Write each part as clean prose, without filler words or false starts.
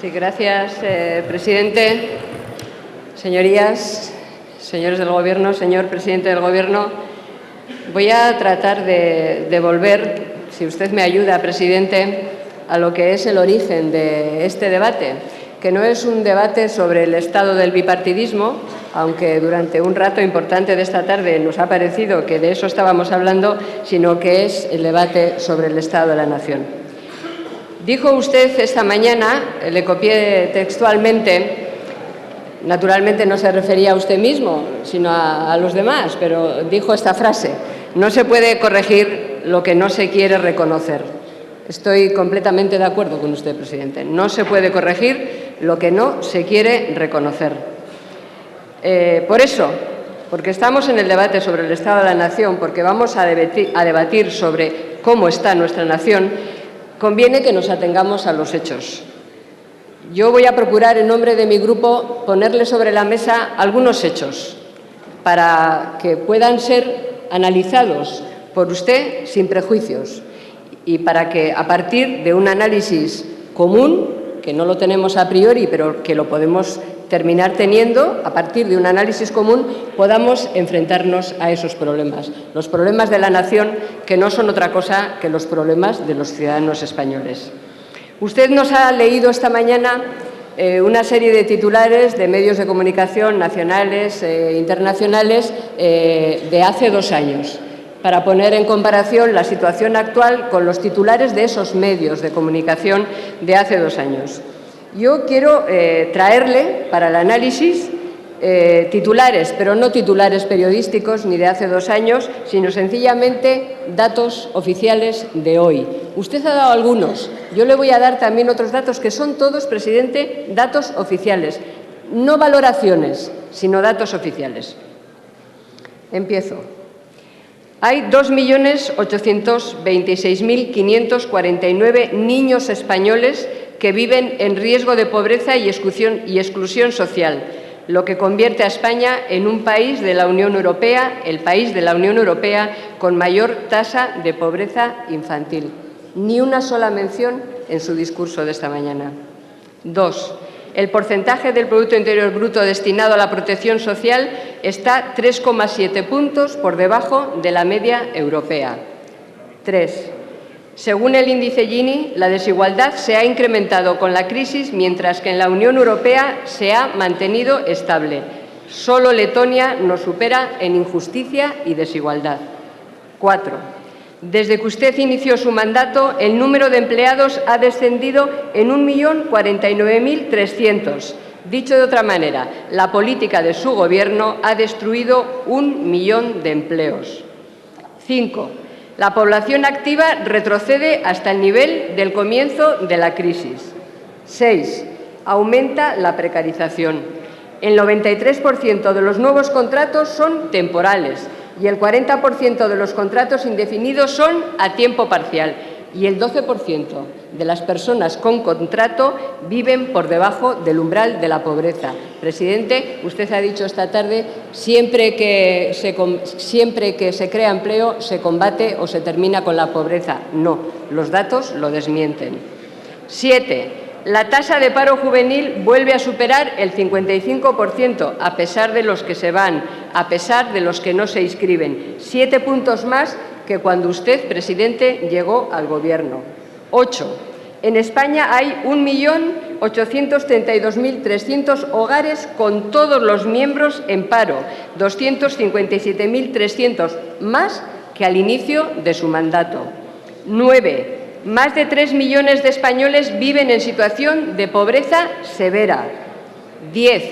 Sí, gracias, presidente. Señorías, señores del Gobierno, señor presidente del Gobierno, voy a tratar de volver, si usted me ayuda, presidente, a lo que es el origen de este debate, que no es un debate sobre el estado del bipartidismo, aunque durante un rato importante de esta tarde nos ha parecido que de eso estábamos hablando, sino que es el debate sobre el estado de la nación. Dijo usted esta mañana, le copié textualmente, naturalmente no se refería a usted mismo, sino a los demás, pero dijo esta frase: no se puede corregir lo que no se quiere reconocer. Estoy completamente de acuerdo con usted, presidente. No se puede corregir lo que no se quiere reconocer. Por eso, porque estamos en el debate sobre el Estado de la Nación, porque vamos a debatir sobre cómo está nuestra nación, conviene que nos atengamos a los hechos. Yo voy a procurar, en nombre de mi grupo, ponerle sobre la mesa algunos hechos para que puedan ser analizados por usted sin prejuicios y para que, a partir de un análisis común, que no lo tenemos a priori, pero que lo podemos terminar teniendo, a partir de un análisis común, podamos enfrentarnos a esos problemas, los problemas de la nación, que no son otra cosa que los problemas de los ciudadanos españoles. Usted nos ha leído esta mañana una serie de titulares de medios de comunicación nacionales e internacionales de hace 2 años, para poner en comparación la situación actual con los titulares de esos medios de comunicación de hace 2 años. Yo quiero traerle para el análisis titulares, pero no titulares periodísticos ni de hace 2 años, sino sencillamente datos oficiales de hoy. Usted ha dado algunos, yo le voy a dar también otros datos que son todos, presidente, datos oficiales, no valoraciones, sino datos oficiales. Empiezo. Hay 2.826.549 niños españoles que viven en riesgo de pobreza y exclusión social, lo que convierte a España en un país de la Unión Europea, el país de la Unión Europea con mayor tasa de pobreza infantil. Ni una sola mención en su discurso de esta mañana. 2. El porcentaje del Producto Interior Bruto destinado a la protección social está 3,7 puntos por debajo de la media europea. 3. Según el índice Gini, la desigualdad se ha incrementado con la crisis, mientras que en la Unión Europea se ha mantenido estable. Solo Letonia nos supera en injusticia y desigualdad. 4. Desde que usted inició su mandato, el número de empleados ha descendido en 1.049.300. Dicho de otra manera, la política de su Gobierno ha destruido 1 millón de empleos. 5. La población activa retrocede hasta el nivel del comienzo de la crisis. 6. Aumenta la precarización. El 93% de los nuevos contratos son temporales y el 40% de los contratos indefinidos son a tiempo parcial y el 12% de las personas con contrato viven por debajo del umbral de la pobreza. Presidente, usted ha dicho esta tarde, siempre que se crea empleo se combate o se termina con la pobreza. No, los datos lo desmienten. 7. La tasa de paro juvenil vuelve a superar el 55%, a pesar de los que se van, a pesar de los que no se inscriben. 7 puntos más que cuando usted, presidente, llegó al Gobierno. 8. En España hay 1.832.300 hogares con todos los miembros en paro, 257.300 más que al inicio de su mandato. 9. Más de 3 millones de españoles viven en situación de pobreza severa. 10.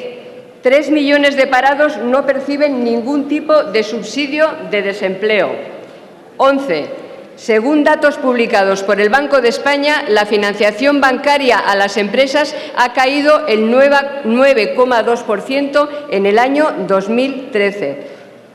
3 millones de parados no perciben ningún tipo de subsidio de desempleo. 11. Según datos publicados por el Banco de España, la financiación bancaria a las empresas ha caído el 9,2% en el año 2013.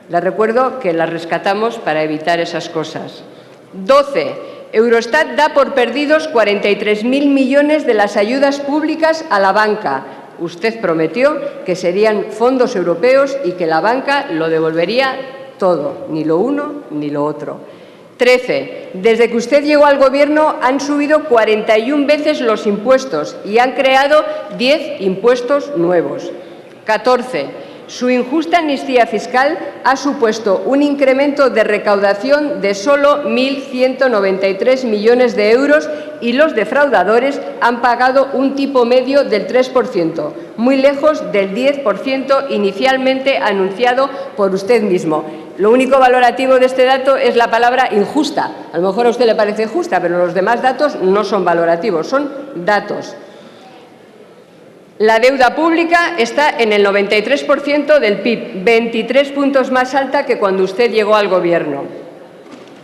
Les recuerdo que la rescatamos para evitar esas cosas. 12. Eurostat da por perdidos 43.000 millones de las ayudas públicas a la banca. Usted prometió que serían fondos europeos y que la banca lo devolvería todo, ni lo uno ni lo otro. 13. Desde que usted llegó al Gobierno han subido 41 veces los impuestos y han creado 10 impuestos nuevos. 14. Su injusta amnistía fiscal ha supuesto un incremento de recaudación de solo 1.193 millones de euros y los defraudadores han pagado un tipo medio del 3%, muy lejos del 10% inicialmente anunciado por usted mismo. Lo único valorativo de este dato es la palabra injusta. A lo mejor a usted le parece justa, pero los demás datos no son valorativos, son datos. La deuda pública está en el 93% del PIB, 23 puntos más alta que cuando usted llegó al Gobierno.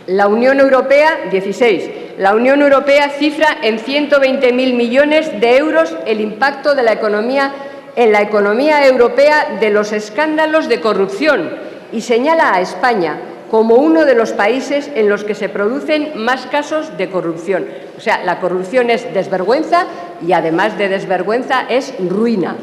La Unión Europea, 16. La Unión Europea cifra en 120.000 millones de euros el impacto de la economía en la economía europea de los escándalos de corrupción y señala a España como uno de los países en los que se producen más casos de corrupción. O sea, la corrupción es desvergüenza y, además de desvergüenza, es ruina.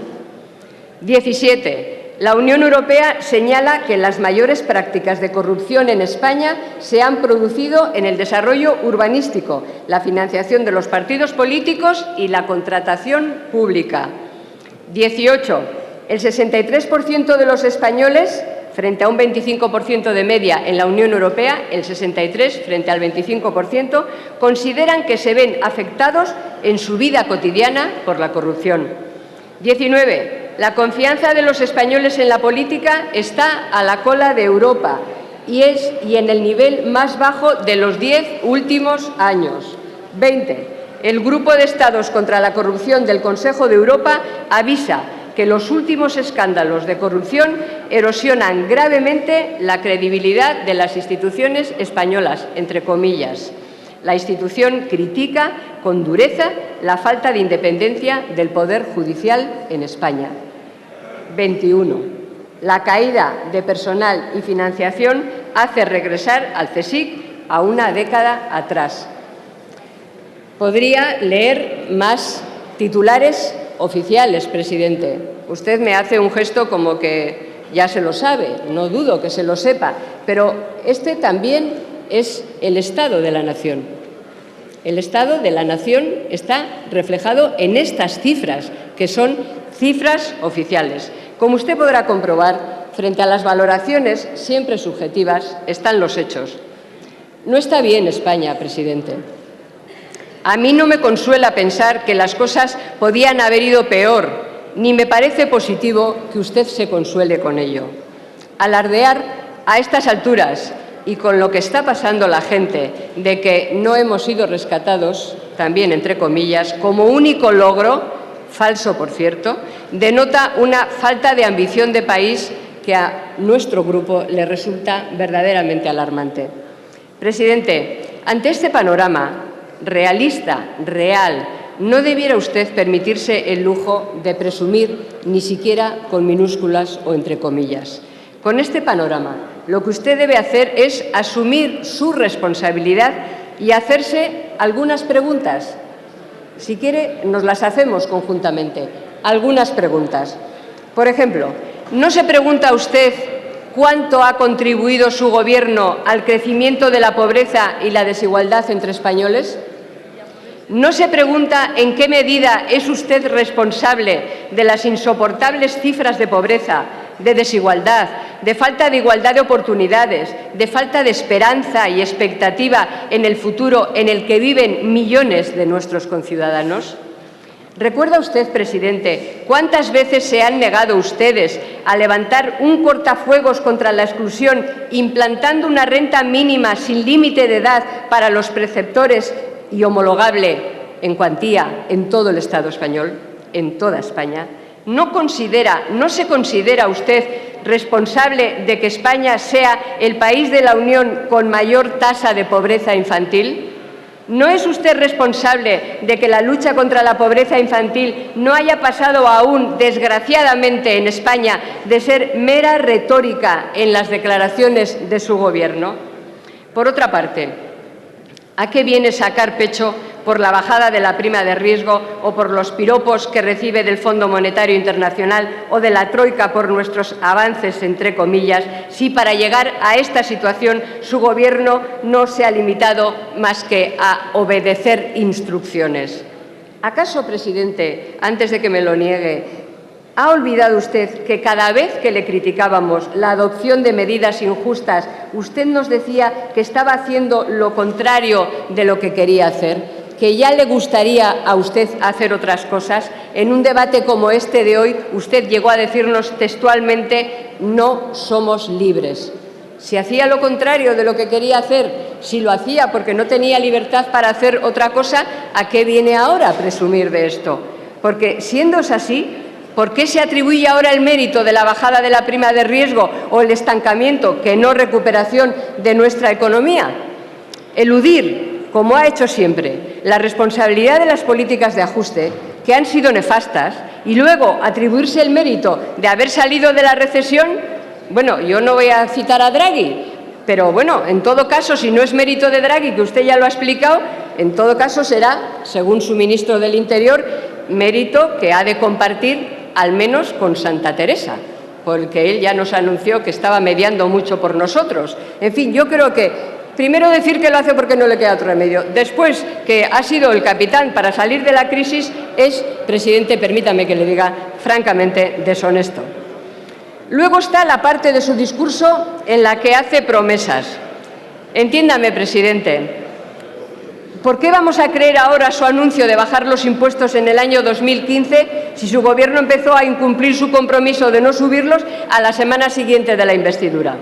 17. La Unión Europea señala que las mayores prácticas de corrupción en España se han producido en el desarrollo urbanístico, la financiación de los partidos políticos y la contratación pública. 18. El 63% de los españoles, frente a un 25% de media en la Unión Europea, el 63% frente al 25%, consideran que se ven afectados en su vida cotidiana por la corrupción. 19. La confianza de los españoles en la política está a la cola de Europa y en el nivel más bajo de los 10 últimos años. 20. El Grupo de Estados contra la Corrupción del Consejo de Europa avisa que los últimos escándalos de corrupción erosionan gravemente la credibilidad de las instituciones españolas, entre comillas. La institución critica con dureza la falta de independencia del Poder Judicial en España. 21. La caída de personal y financiación hace regresar al CSIC a una década atrás. Podría leer más titulares oficiales, presidente. Usted me hace un gesto como que ya se lo sabe, no dudo que se lo sepa, pero este también es el Estado de la Nación. El Estado de la Nación está reflejado en estas cifras, que son cifras oficiales. Como usted podrá comprobar, frente a las valoraciones, siempre subjetivas, están los hechos. No está bien España, presidente. A mí no me consuela pensar que las cosas podían haber ido peor, ni me parece positivo que usted se consuele con ello. Alardear a estas alturas y con lo que está pasando la gente de que no hemos sido rescatados, también entre comillas, como único logro, falso por cierto, denota una falta de ambición de país que a nuestro grupo le resulta verdaderamente alarmante. Presidente, ante este panorama realista, real, no debiera usted permitirse el lujo de presumir ni siquiera con minúsculas o entre comillas. Con este panorama, lo que usted debe hacer es asumir su responsabilidad y hacerse algunas preguntas. Si quiere, nos las hacemos conjuntamente. Algunas preguntas. Por ejemplo, ¿no se pregunta usted cuánto ha contribuido su Gobierno al crecimiento de la pobreza y la desigualdad entre españoles? ¿No se pregunta en qué medida es usted responsable de las insoportables cifras de pobreza, de desigualdad, de falta de igualdad de oportunidades, de falta de esperanza y expectativa en el futuro en el que viven millones de nuestros conciudadanos? ¿Recuerda usted, presidente, cuántas veces se han negado ustedes a levantar un cortafuegos contra la exclusión implantando una renta mínima sin límite de edad para los preceptores y homologable en cuantía en todo el Estado español, en toda España? ¿No se considera usted responsable de que España sea el país de la Unión con mayor tasa de pobreza infantil? ¿No es usted responsable de que la lucha contra la pobreza infantil no haya pasado aún, desgraciadamente, en España, de ser mera retórica en las declaraciones de su Gobierno? Por otra parte, ¿A qué viene sacar pecho por la bajada de la prima de riesgo o por los piropos que recibe del Fondo Monetario Internacional o de la Troika por nuestros avances, entre comillas, si para llegar a esta situación su Gobierno no se ha limitado más que a obedecer instrucciones? ¿Acaso, presidente, antes de que me lo niegue, ha olvidado usted que cada vez que le criticábamos la adopción de medidas injustas, usted nos decía que estaba haciendo lo contrario de lo que quería hacer, que ya le gustaría a usted hacer otras cosas? En un debate como este de hoy, usted llegó a decirnos textualmente: no somos libres. Si hacía lo contrario de lo que quería hacer, si lo hacía porque no tenía libertad para hacer otra cosa, ¿a qué viene ahora a presumir de esto? Porque, siendo así, ¿por qué se atribuye ahora el mérito de la bajada de la prima de riesgo o el estancamiento, que no recuperación, de nuestra economía? Eludir, como ha hecho siempre, la responsabilidad de las políticas de ajuste, que han sido nefastas, y luego atribuirse el mérito de haber salido de la recesión. Bueno, yo no voy a citar a Draghi, pero bueno, en todo caso, si no es mérito de Draghi, que usted ya lo ha explicado, en todo caso será, según su ministro del Interior, mérito que ha de compartir al menos con Santa Teresa, porque él ya nos anunció que estaba mediando mucho por nosotros. En fin, yo creo que primero decir que lo hace porque no le queda otro remedio. Después, que ha sido el capitán para salir de la crisis, es, presidente, permítame que le diga, francamente deshonesto. Luego está la parte de su discurso en la que hace promesas. Entiéndame, presidente, ¿por qué vamos a creer ahora su anuncio de bajar los impuestos en el año 2015 si su Gobierno empezó a incumplir su compromiso de no subirlos a la semana siguiente de la investidura?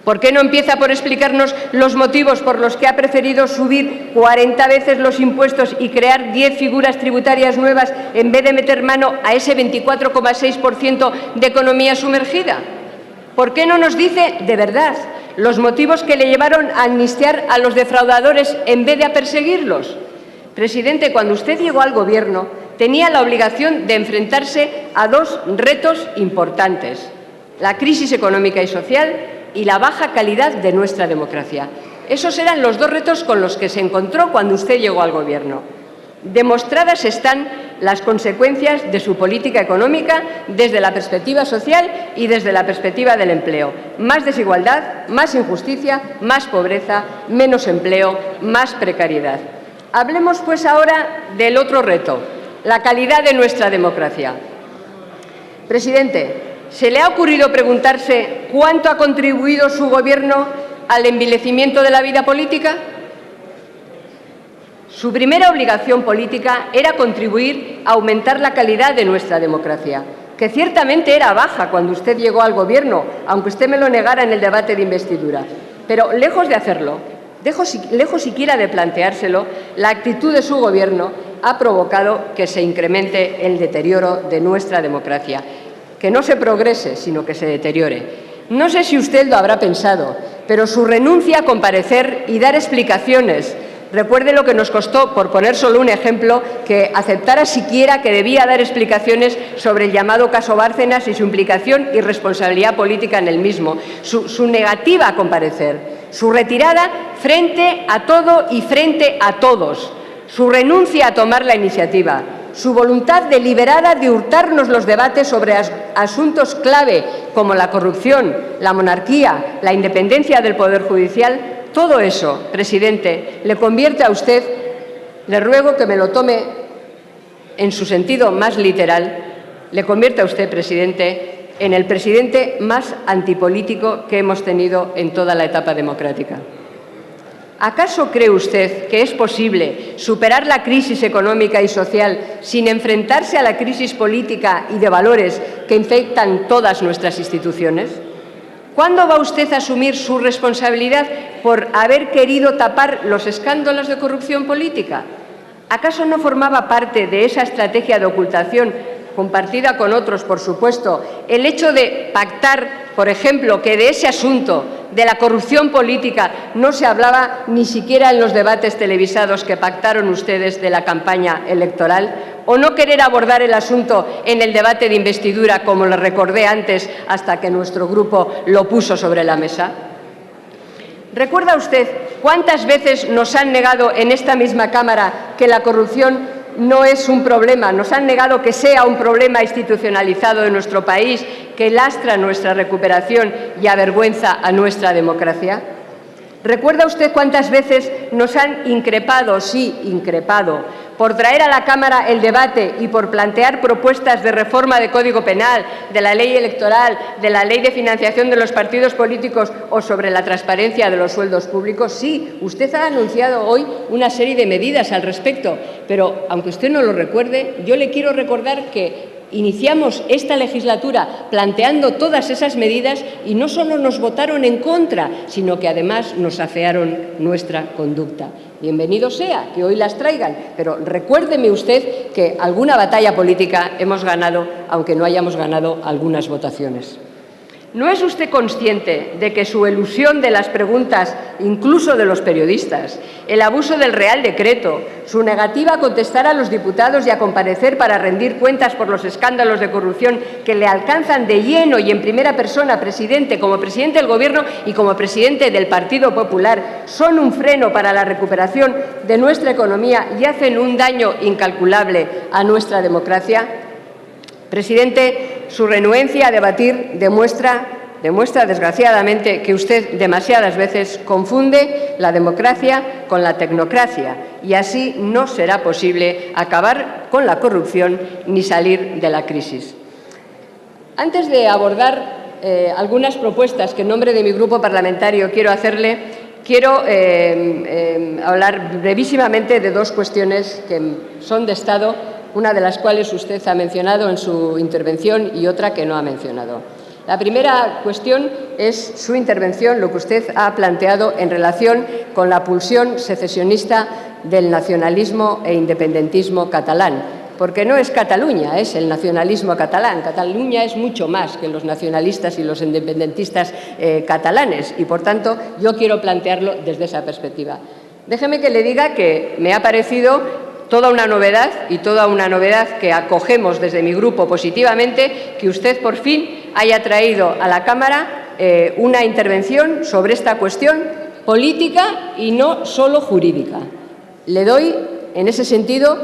¿Por qué no empieza por explicarnos los motivos por los que ha preferido subir 40 veces los impuestos y crear 10 figuras tributarias nuevas en vez de meter mano a ese 24,6% de economía sumergida? ¿Por qué no nos dice de verdad los motivos que le llevaron a amnistiar a los defraudadores en vez de a perseguirlos? Presidente, cuando usted llegó al Gobierno, tenía la obligación de enfrentarse a dos retos importantes: la crisis económica y social y la baja calidad de nuestra democracia. Esos eran los dos retos con los que se encontró cuando usted llegó al Gobierno. Demostradas están las consecuencias de su política económica desde la perspectiva social y desde la perspectiva del empleo. Más desigualdad, más injusticia, más pobreza, menos empleo, más precariedad. Hablemos, pues, ahora del otro reto, la calidad de nuestra democracia. Presidente, ¿se le ha ocurrido preguntarse cuánto ha contribuido su Gobierno al envilecimiento de la vida política? Su primera obligación política era contribuir a aumentar la calidad de nuestra democracia, que ciertamente era baja cuando usted llegó al Gobierno, aunque usted me lo negara en el debate de investidura. Pero lejos de hacerlo, lejos siquiera de planteárselo, la actitud de su Gobierno ha provocado que se incremente el deterioro de nuestra democracia. Que no se progrese, sino que se deteriore. No sé si usted lo habrá pensado, pero su renuncia a comparecer y dar explicaciones, recuerde lo que nos costó, por poner solo un ejemplo, que aceptara siquiera que debía dar explicaciones sobre el llamado caso Bárcenas y su implicación y responsabilidad política en el mismo, su negativa a comparecer, su retirada frente a todo y frente a todos, su renuncia a tomar la iniciativa, su voluntad deliberada de hurtarnos los debates sobre asuntos clave como la corrupción, la monarquía, la independencia del Poder Judicial. Todo eso, presidente, le convierte a usted, le ruego que me lo tome en su sentido más literal, le convierte a usted, presidente, en el presidente más antipolítico que hemos tenido en toda la etapa democrática. ¿Acaso cree usted que es posible superar la crisis económica y social sin enfrentarse a la crisis política y de valores que infectan todas nuestras instituciones? ¿Cuándo va usted a asumir su responsabilidad por haber querido tapar los escándalos de corrupción política? ¿Acaso no formaba parte de esa estrategia de ocultación, compartida con otros, por supuesto, el hecho de pactar, por ejemplo, que de ese asunto, de la corrupción política, no se hablaba ni siquiera en los debates televisados que pactaron ustedes de la campaña electoral? ¿O no querer abordar el asunto en el debate de investidura, como le recordé antes, hasta que nuestro grupo lo puso sobre la mesa? ¿Recuerda usted cuántas veces nos han negado en esta misma Cámara que la corrupción no es un problema? Nos han negado que sea un problema institucionalizado en nuestro país, que lastra nuestra recuperación y avergüenza a nuestra democracia. ¿Recuerda usted cuántas veces nos han increpado, sí, increpado, por traer a la Cámara el debate y por plantear propuestas de reforma del Código Penal, de la ley electoral, de la ley de financiación de los partidos políticos o sobre la transparencia de los sueldos públicos? Sí, usted ha anunciado hoy una serie de medidas al respecto, pero aunque usted no lo recuerde, yo le quiero recordar que iniciamos esta legislatura planteando todas esas medidas y no solo nos votaron en contra, sino que además nos afearon nuestra conducta. Bienvenido sea que hoy las traigan, pero recuérdeme usted que alguna batalla política hemos ganado, aunque no hayamos ganado algunas votaciones. ¿No es usted consciente de que su elusión de las preguntas, incluso de los periodistas, el abuso del Real Decreto, su negativa a contestar a los diputados y a comparecer para rendir cuentas por los escándalos de corrupción que le alcanzan de lleno y en primera persona, presidente, como presidente del Gobierno y como presidente del Partido Popular, son un freno para la recuperación de nuestra economía y hacen un daño incalculable a nuestra democracia? Presidente, su renuencia a debatir demuestra desgraciadamente que usted demasiadas veces confunde la democracia con la tecnocracia y así no será posible acabar con la corrupción ni salir de la crisis. Antes de abordar algunas propuestas que en nombre de mi grupo parlamentario quiero hacerle, quiero hablar brevísimamente de dos cuestiones que son de Estado, una de las cuales usted ha mencionado en su intervención y otra que no ha mencionado. La primera cuestión es su intervención, lo que usted ha planteado en relación con la pulsión secesionista del nacionalismo e independentismo catalán, porque no es Cataluña, es el nacionalismo catalán. Cataluña es mucho más que los nacionalistas y los independentistas catalanes y, por tanto, yo quiero plantearlo desde esa perspectiva. Déjeme que le diga que me ha parecido toda una novedad que acogemos desde mi grupo positivamente, que usted por fin haya traído a la Cámara una intervención sobre esta cuestión política y no solo jurídica. Le doy, en ese sentido,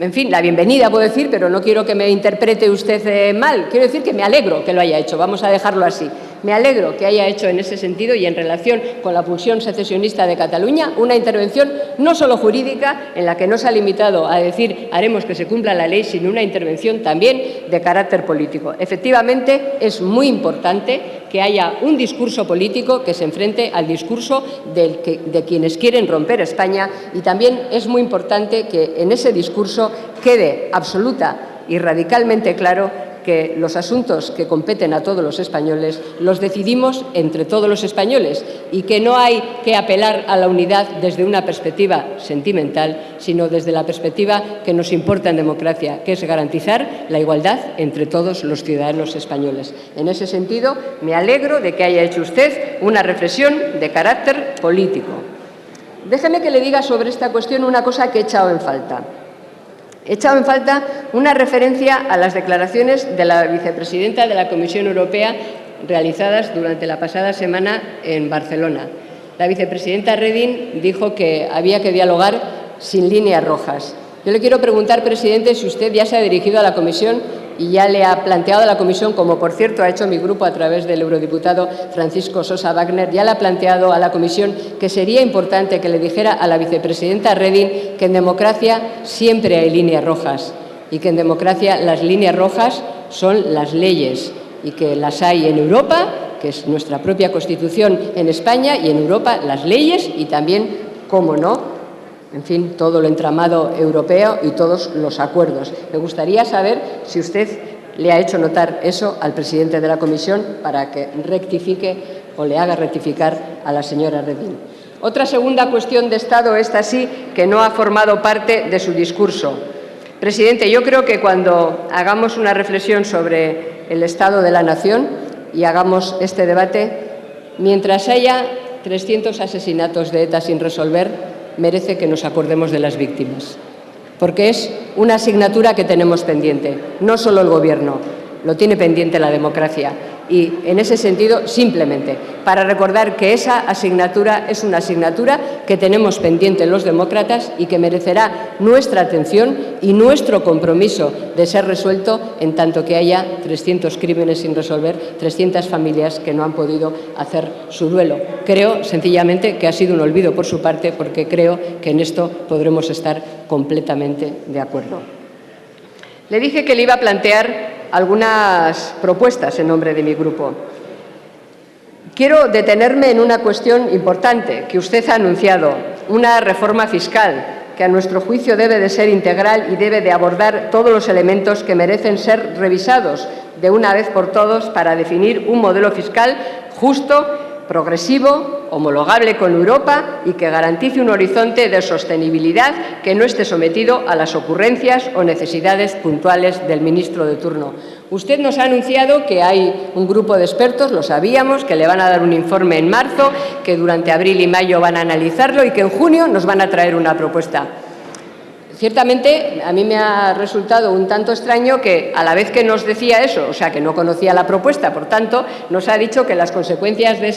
en fin, la bienvenida, puedo decir, pero no quiero que me interprete usted mal. Quiero decir que me alegro que lo haya hecho, vamos a dejarlo así. Me alegro que haya hecho en ese sentido y en relación con la pulsión secesionista de Cataluña una intervención no solo jurídica, en la que no se ha limitado a decir haremos que se cumpla la ley, sino una intervención también de carácter político. Efectivamente, es muy importante que haya un discurso político que se enfrente al discurso de quienes quieren romper España y también es muy importante que en ese discurso quede absoluta y radicalmente claro que los asuntos que competen a todos los españoles los decidimos entre todos los españoles y que no hay que apelar a la unidad desde una perspectiva sentimental, sino desde la perspectiva que nos importa en democracia, que es garantizar la igualdad entre todos los ciudadanos españoles. En ese sentido, me alegro de que haya hecho usted una reflexión de carácter político. Déjeme que le diga sobre esta cuestión una cosa que he echado en falta. He echado en falta una referencia a las declaraciones de la vicepresidenta de la Comisión Europea realizadas durante la pasada semana en Barcelona. La vicepresidenta Reding dijo que había que dialogar sin líneas rojas. Yo le quiero preguntar, presidente, si usted ya se ha dirigido a la Comisión y ya le ha planteado a la Comisión, como por cierto ha hecho mi grupo a través del eurodiputado Francisco Sosa Wagner, ya le ha planteado a la Comisión que sería importante que le dijera a la vicepresidenta Reding que en democracia siempre hay líneas rojas y que en democracia las líneas rojas son las leyes y que las hay en Europa, que es nuestra propia Constitución en España, y en Europa las leyes y también, cómo no, en fin, todo lo entramado europeo y todos los acuerdos. Me gustaría saber si usted le ha hecho notar eso al presidente de la Comisión para que rectifique o le haga rectificar a la señora Reding. Otra segunda cuestión de Estado, esta sí, que no ha formado parte de su discurso. Presidente, yo creo que cuando hagamos una reflexión sobre el estado de la nación y hagamos este debate, mientras haya 300 asesinatos de ETA sin resolver, merece que nos acordemos de las víctimas, porque es una asignatura que tenemos pendiente, no solo el Gobierno, lo tiene pendiente la democracia. Y, en ese sentido, simplemente para recordar que esa asignatura es una asignatura que tenemos pendiente los demócratas y que merecerá nuestra atención y nuestro compromiso de ser resuelto en tanto que haya 300 crímenes sin resolver, 300 familias que no han podido hacer su duelo. Creo, sencillamente, que ha sido un olvido por su parte, porque creo que en esto podremos estar completamente de acuerdo. Le dije que le iba a plantear algunas propuestas en nombre de mi grupo. Quiero detenerme en una cuestión importante que usted ha anunciado, una reforma fiscal que a nuestro juicio debe de ser integral y debe de abordar todos los elementos que merecen ser revisados de una vez por todas para definir un modelo fiscal justo, progresivo, homologable con Europa y que garantice un horizonte de sostenibilidad que no esté sometido a las ocurrencias o necesidades puntuales del ministro de turno. Usted nos ha anunciado que hay un grupo de expertos, lo sabíamos, que le van a dar un informe en marzo, que durante abril y mayo van a analizarlo y que en junio nos van a traer una propuesta. Ciertamente, a mí me ha resultado un tanto extraño que, a la vez que nos decía eso, o sea, que no conocía la propuesta, por tanto, nos ha dicho que las consecuencias de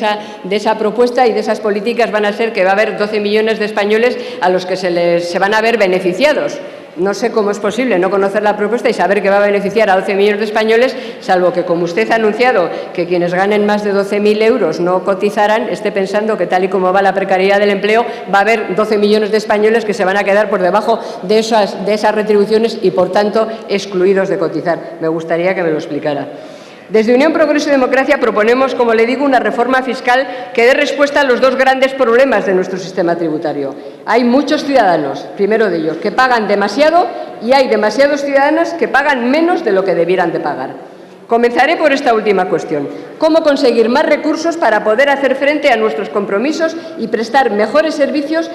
esa propuesta y de esas políticas van a ser que va a haber 12 millones de españoles a los que se van a ver beneficiados. No sé cómo es posible no conocer la propuesta y saber que va a beneficiar a 12 millones de españoles, salvo que, como usted ha anunciado, que quienes ganen más de 12.000 euros no cotizarán, esté pensando que, tal y como va la precariedad del empleo, va a haber 12 millones de españoles que se van a quedar por debajo de esas retribuciones y, por tanto, excluidos de cotizar. Me gustaría que me lo explicara. Desde Unión Progreso y Democracia proponemos, como le digo, una reforma fiscal que dé respuesta a los dos grandes problemas de nuestro sistema tributario. Hay muchos ciudadanos, primero de ellos, que pagan demasiado y hay demasiados ciudadanos que pagan menos de lo que debieran de pagar. Comenzaré por esta última cuestión. ¿Cómo conseguir más recursos para poder hacer frente a nuestros compromisos y prestar mejores servicios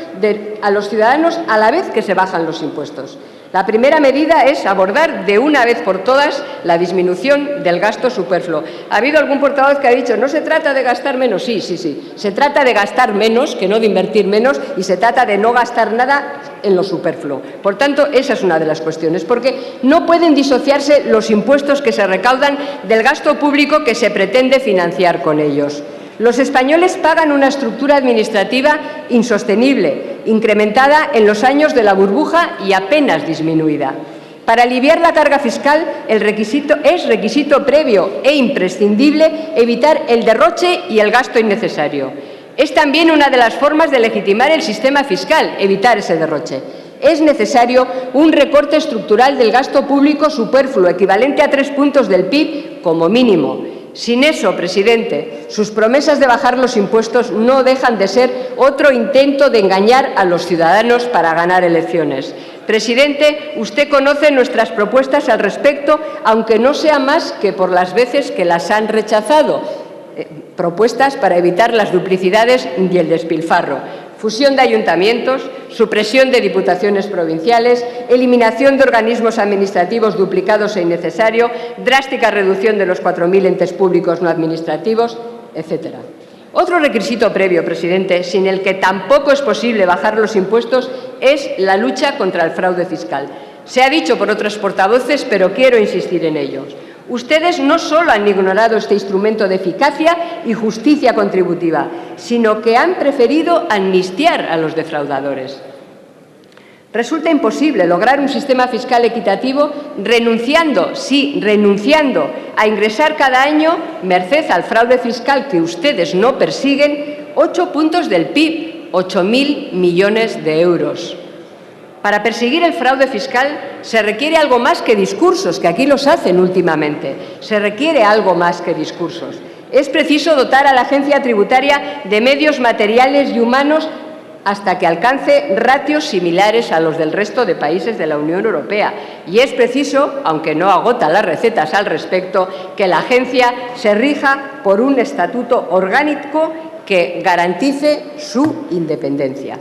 a los ciudadanos a la vez que se bajan los impuestos? La primera medida es abordar de una vez por todas la disminución del gasto superfluo. Ha habido algún portavoz que ha dicho no se trata de gastar menos. Sí. Se trata de gastar menos, que no de invertir menos, y se trata de no gastar nada en lo superfluo. Por tanto, esa es una de las cuestiones, porque no pueden disociarse los impuestos que se recaudan del gasto público que se pretende financiar con ellos. Los españoles pagan una estructura administrativa insostenible, incrementada en los años de la burbuja y apenas disminuida. Para aliviar la carga fiscal es requisito previo e imprescindible evitar el derroche y el gasto innecesario. Es también una de las formas de legitimar el sistema fiscal, evitar ese derroche. Es necesario un recorte estructural del gasto público superfluo, equivalente a 3 puntos del PIB como mínimo. Sin eso, presidente, sus promesas de bajar los impuestos no dejan de ser otro intento de engañar a los ciudadanos para ganar elecciones. Presidente, usted conoce nuestras propuestas al respecto, aunque no sea más que por las veces que las han rechazado. Propuestas para evitar las duplicidades y el despilfarro. Fusión de ayuntamientos, supresión de diputaciones provinciales, eliminación de organismos administrativos duplicados e innecesarios, drástica reducción de los 4.000 entes públicos no administrativos, etcétera. Otro requisito previo, presidente, sin el que tampoco es posible bajar los impuestos, es la lucha contra el fraude fiscal. Se ha dicho por otros portavoces, pero quiero insistir en ello. Ustedes no solo han ignorado este instrumento de eficacia y justicia contributiva, sino que han preferido amnistiar a los defraudadores. Resulta imposible lograr un sistema fiscal equitativo renunciando a ingresar cada año, merced al fraude fiscal que ustedes no persiguen, 8 puntos del PIB, 8.000 millones de euros. Para perseguir el fraude fiscal se requiere algo más que discursos, que aquí los hacen últimamente. Se requiere algo más que discursos. Es preciso dotar a la agencia tributaria de medios materiales y humanos hasta que alcance ratios similares a los del resto de países de la Unión Europea. Y es preciso, aunque no agota las recetas al respecto, que la agencia se rija por un estatuto orgánico que garantice su independencia.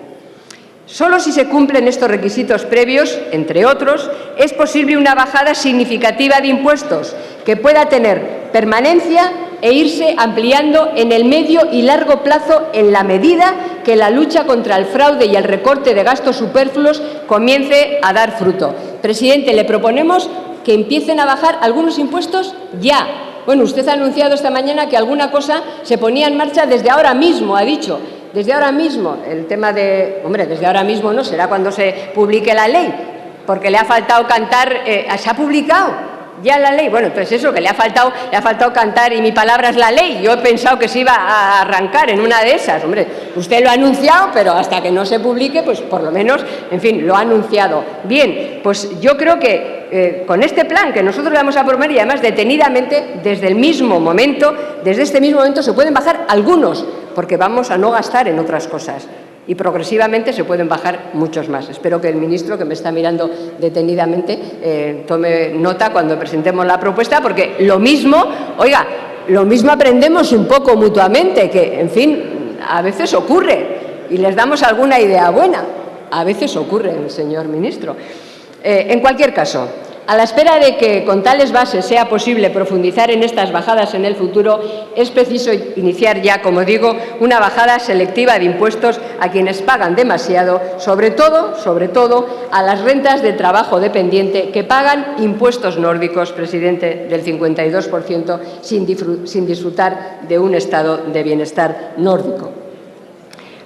Solo si se cumplen estos requisitos previos, entre otros, es posible una bajada significativa de impuestos que pueda tener permanencia e irse ampliando en el medio y largo plazo en la medida que la lucha contra el fraude y el recorte de gastos superfluos comience a dar fruto. Presidente, le proponemos que empiecen a bajar algunos impuestos ya. Bueno, usted ha anunciado esta mañana que alguna cosa se ponía en marcha desde ahora mismo, ha dicho. Desde ahora mismo, el tema de... Hombre, desde ahora mismo no, será cuando se publique la ley, porque le ha faltado cantar... ¿se ha publicado ya la ley? Bueno, entonces eso, que le ha faltado cantar y mi palabra es la ley. Yo he pensado que se iba a arrancar en una de esas. Hombre, usted lo ha anunciado, pero hasta que no se publique, pues por lo menos, en fin, lo ha anunciado. Bien, pues yo creo que con este plan que nosotros le vamos a proponer, y además detenidamente, desde este mismo momento se pueden bajar algunos, porque vamos a no gastar en otras cosas. Y progresivamente se pueden bajar muchos más. Espero que el ministro, que me está mirando detenidamente, tome nota cuando presentemos la propuesta, porque lo mismo aprendemos un poco mutuamente, que, en fin, a veces ocurre y les damos alguna idea buena. A veces ocurre, señor ministro. En cualquier caso, a la espera de que con tales bases sea posible profundizar en estas bajadas en el futuro, es preciso iniciar ya, como digo, una bajada selectiva de impuestos a quienes pagan demasiado, sobre todo a las rentas de trabajo dependiente que pagan impuestos nórdicos, presidente, del 52% sin disfrutar de un estado de bienestar nórdico.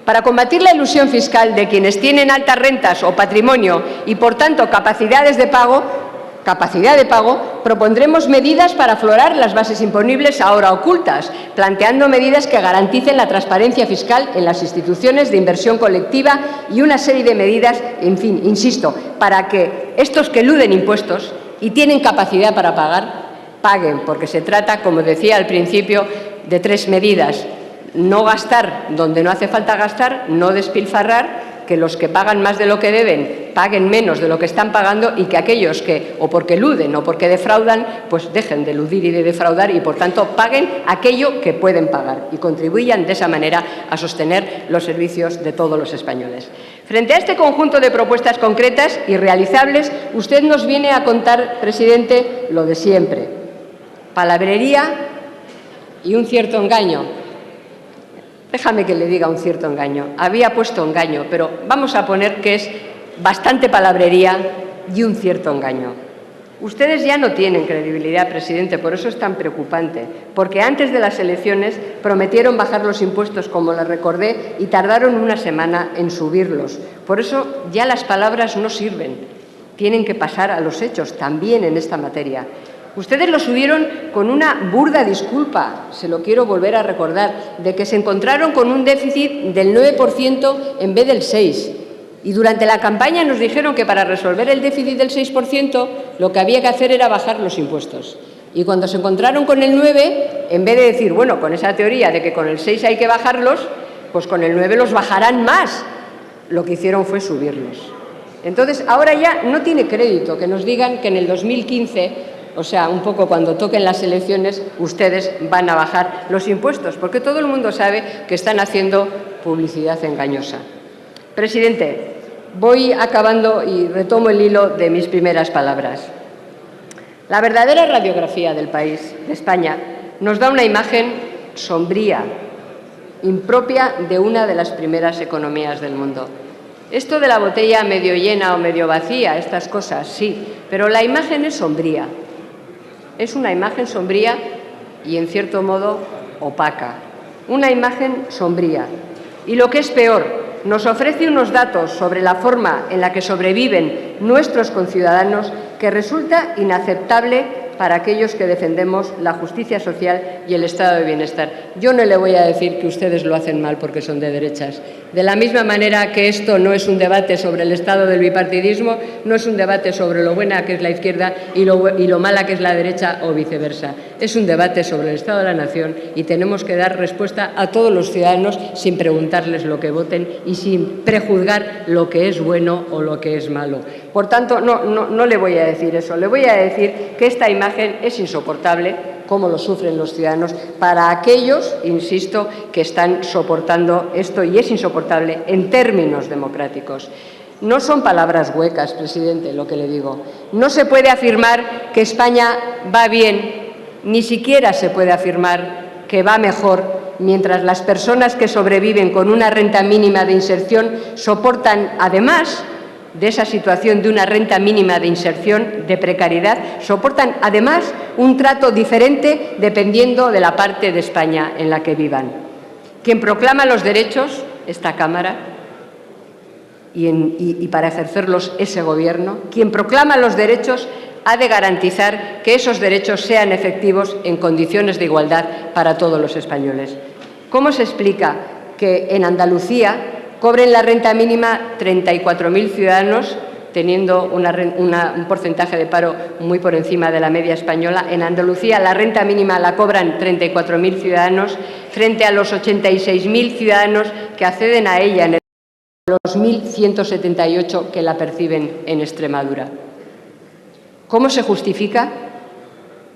Para combatir la elusión fiscal de quienes tienen altas rentas o patrimonio y, por tanto, capacidad de pago, propondremos medidas para aflorar las bases imponibles ahora ocultas, planteando medidas que garanticen la transparencia fiscal en las instituciones de inversión colectiva y una serie de medidas, en fin, insisto, para que estos que eluden impuestos y tienen capacidad para pagar, paguen, porque se trata, como decía al principio, de 3 medidas. No gastar donde no hace falta gastar, no despilfarrar, que los que pagan más de lo que deben paguen menos de lo que están pagando y que aquellos que, o porque eluden o porque defraudan, pues dejen de eludir y de defraudar y, por tanto, paguen aquello que pueden pagar y contribuyan de esa manera a sostener los servicios de todos los españoles. Frente a este conjunto de propuestas concretas y realizables, usted nos viene a contar, presidente, lo de siempre: palabrería y un cierto engaño. Déjame que le diga un cierto engaño. Había puesto engaño, pero vamos a poner que es bastante palabrería y un cierto engaño. Ustedes ya no tienen credibilidad, presidente, por eso es tan preocupante, porque antes de las elecciones prometieron bajar los impuestos, como les recordé, y tardaron una semana en subirlos. Por eso ya las palabras no sirven. Tienen que pasar a los hechos, también en esta materia. Ustedes lo subieron con una burda disculpa, se lo quiero volver a recordar, de que se encontraron con un déficit del 9% en vez del 6%. Y durante la campaña nos dijeron que para resolver el déficit del 6% lo que había que hacer era bajar los impuestos. Y cuando se encontraron con el 9%, en vez de decir, bueno, con esa teoría de que con el 6 hay que bajarlos, pues con el 9 los bajarán más. Lo que hicieron fue subirlos. Entonces, ahora ya no tiene crédito que nos digan que en el 2015... O sea, un poco cuando toquen las elecciones, ustedes van a bajar los impuestos, porque todo el mundo sabe que están haciendo publicidad engañosa. Presidente, voy acabando y retomo el hilo de mis primeras palabras. La verdadera radiografía del país, de España, nos da una imagen sombría, impropia de una de las primeras economías del mundo. Esto de la botella medio llena o medio vacía, estas cosas, sí, pero la imagen es sombría. Es una imagen sombría y, en cierto modo, opaca. Una imagen sombría. Y lo que es peor, nos ofrece unos datos sobre la forma en la que sobreviven nuestros conciudadanos que resulta inaceptable para aquellos que defendemos la justicia social y el estado de bienestar. Yo no le voy a decir que ustedes lo hacen mal porque son de derechas. De la misma manera que esto no es un debate sobre el estado del bipartidismo, no es un debate sobre lo buena que es la izquierda y lo mala que es la derecha o viceversa. Es un debate sobre el estado de la nación y tenemos que dar respuesta a todos los ciudadanos sin preguntarles lo que voten y sin prejuzgar lo que es bueno o lo que es malo. Por tanto, no le voy a decir eso. Le voy a decir que esta imagen es insoportable, como lo sufren los ciudadanos, para aquellos, insisto, que están soportando esto, y es insoportable en términos democráticos. No son palabras huecas, presidente, lo que le digo. No se puede afirmar que España va bien, ni siquiera se puede afirmar que va mejor, mientras las personas que sobreviven con una renta mínima de inserción soportan, además, de esa situación de una renta mínima de inserción, de precariedad, soportan además un trato diferente dependiendo de la parte de España en la que vivan. Quien proclama los derechos, esta Cámara, y para ejercerlos ese Gobierno, quien proclama los derechos ha de garantizar que esos derechos sean efectivos en condiciones de igualdad para todos los españoles. ¿Cómo se explica que en Andalucía cobren la renta mínima 34.000 ciudadanos, teniendo un porcentaje de paro muy por encima de la media española? En Andalucía la renta mínima la cobran 34.000 ciudadanos frente a los 86.000 ciudadanos que acceden a ella en los 1.178 que la perciben en Extremadura. ¿Cómo se justifica?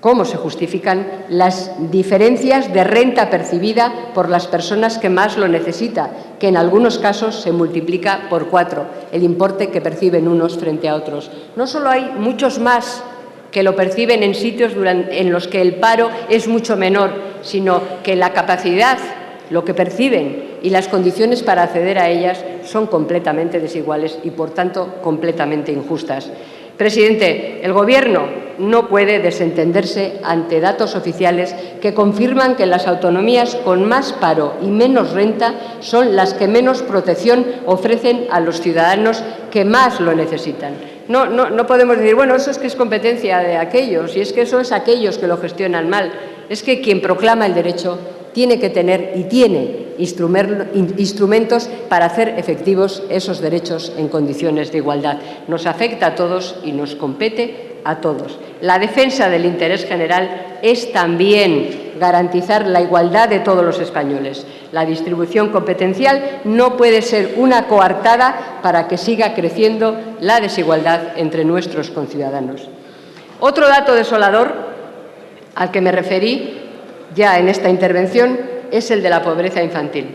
¿Cómo se justifican las diferencias de renta percibida por las personas que más lo necesitan, que en algunos casos se multiplica por 4 el importe que perciben unos frente a otros? No solo hay muchos más que lo perciben en sitios en los que el paro es mucho menor, sino que la capacidad, lo que perciben y las condiciones para acceder a ellas son completamente desiguales y, por tanto, completamente injustas. Presidente, el Gobierno no puede desentenderse ante datos oficiales que confirman que las autonomías con más paro y menos renta son las que menos protección ofrecen a los ciudadanos que más lo necesitan. No podemos decir, bueno, eso es que es competencia de aquellos, y es que eso es aquellos que lo gestionan mal. Es que quien proclama el derecho tiene que tener y tiene instrumentos para hacer efectivos esos derechos en condiciones de igualdad. Nos afecta a todos y nos compete a todos. La defensa del interés general es también garantizar la igualdad de todos los españoles. La distribución competencial no puede ser una coartada para que siga creciendo la desigualdad entre nuestros conciudadanos. Otro dato desolador al que me referí ya en esta intervención es el de la pobreza infantil.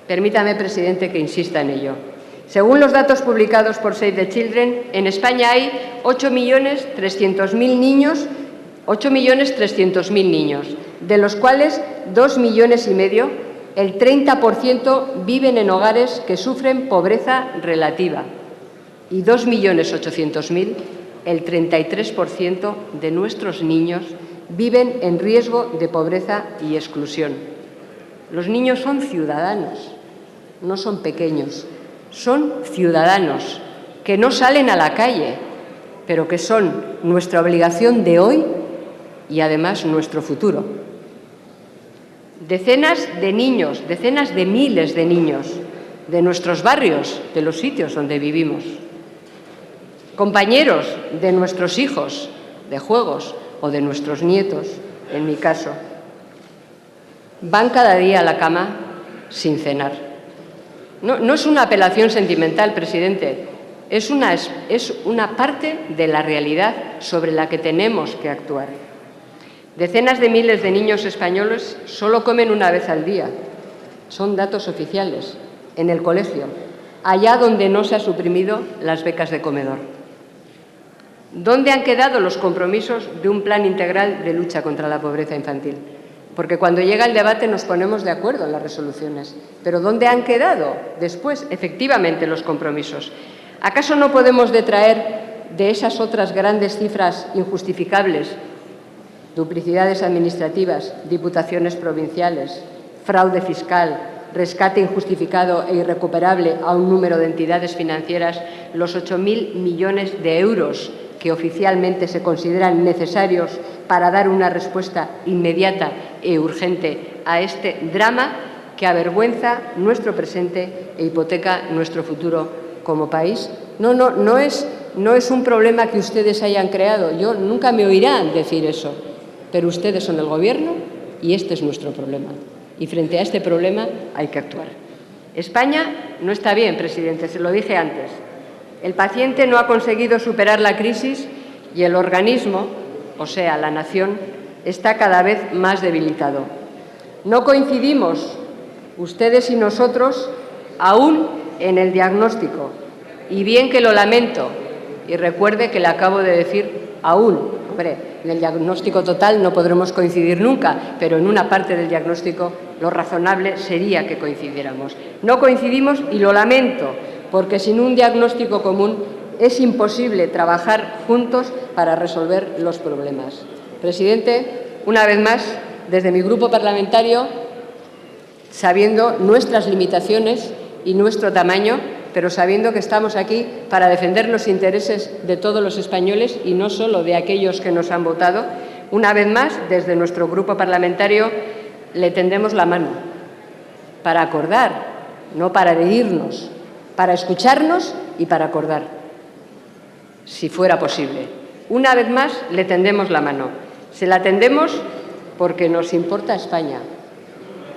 Permítame, presidente, que insista en ello. Según los datos publicados por Save the Children, en España hay 8.300.000 niños, de los cuales 2,5 millones, el 30%, viven en hogares que sufren pobreza relativa, y 2.800.000, el 33% de nuestros niños viven en riesgo de pobreza y exclusión. Los niños son ciudadanos, no son pequeños, son ciudadanos que no salen a la calle, pero que son nuestra obligación de hoy y además nuestro futuro. Decenas de niños, decenas de miles de niños de nuestros barrios, de los sitios donde vivimos, compañeros de nuestros hijos de juegos o de nuestros nietos, en mi caso, van cada día a la cama sin cenar. No es una apelación sentimental, presidente, es una parte de la realidad sobre la que tenemos que actuar. Decenas de miles de niños españoles solo comen una vez al día. Son datos oficiales, en el colegio, allá donde no se han suprimido las becas de comedor. ¿Dónde han quedado los compromisos de un plan integral de lucha contra la pobreza infantil? Porque cuando llega el debate nos ponemos de acuerdo en las resoluciones, pero ¿dónde han quedado después, efectivamente, los compromisos? ¿Acaso no podemos detraer de esas otras grandes cifras injustificables, duplicidades administrativas, diputaciones provinciales, fraude fiscal, rescate injustificado e irrecuperable a un número de entidades financieras, los 8.000 millones de euros que oficialmente se consideran necesarios para dar una respuesta inmediata e urgente a este drama que avergüenza nuestro presente e hipoteca nuestro futuro como país? No es un problema que ustedes hayan creado. Yo nunca me oirán decir eso, pero ustedes son el Gobierno y este es nuestro problema. Y frente a este problema hay que actuar. España no está bien, presidente, se lo dije antes. El paciente no ha conseguido superar la crisis y el organismo, o sea, la nación, está cada vez más debilitado. No coincidimos, ustedes y nosotros, aún en el diagnóstico. Y bien que lo lamento, y recuerde que le acabo de decir aún. Hombre, en el diagnóstico total no podremos coincidir nunca, pero en una parte del diagnóstico lo razonable sería que coincidiéramos. No coincidimos y lo lamento, porque sin un diagnóstico común es imposible trabajar juntos para resolver los problemas. Presidente, una vez más, desde mi grupo parlamentario, sabiendo nuestras limitaciones y nuestro tamaño, pero sabiendo que estamos aquí para defender los intereses de todos los españoles y no solo de aquellos que nos han votado, una vez más, desde nuestro grupo parlamentario, le tendemos la mano para acordar, no para herirnos, para escucharnos y para acordar, si fuera posible. Una vez más, le tendemos la mano. Se la tendemos porque nos importa España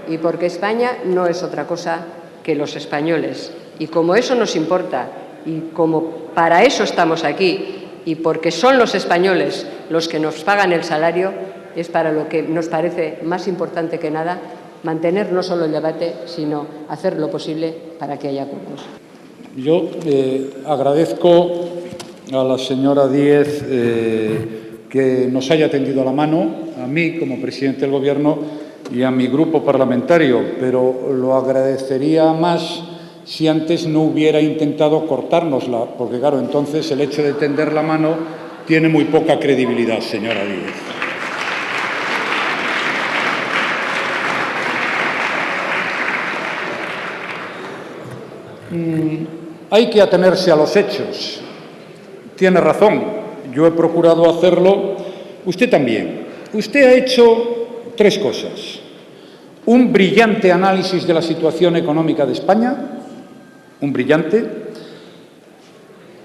y porque España no es otra cosa que los españoles. Y como eso nos importa y como para eso estamos aquí y porque son los españoles los que nos pagan el salario, es para lo que nos parece más importante que nada mantener no solo el debate, sino hacer lo posible para que haya acuerdos. Yo agradezco a la señora Díez que nos haya tendido la mano, a mí como presidente del Gobierno y a mi grupo parlamentario, pero lo agradecería más si antes no hubiera intentado cortárnosla, porque claro, entonces el hecho de tender la mano tiene muy poca credibilidad, señora Díez. Hay que atenerse a los hechos. Tiene razón, yo he procurado hacerlo, usted también. Usted ha hecho tres cosas. Un brillante análisis de la situación económica de España, un brillante.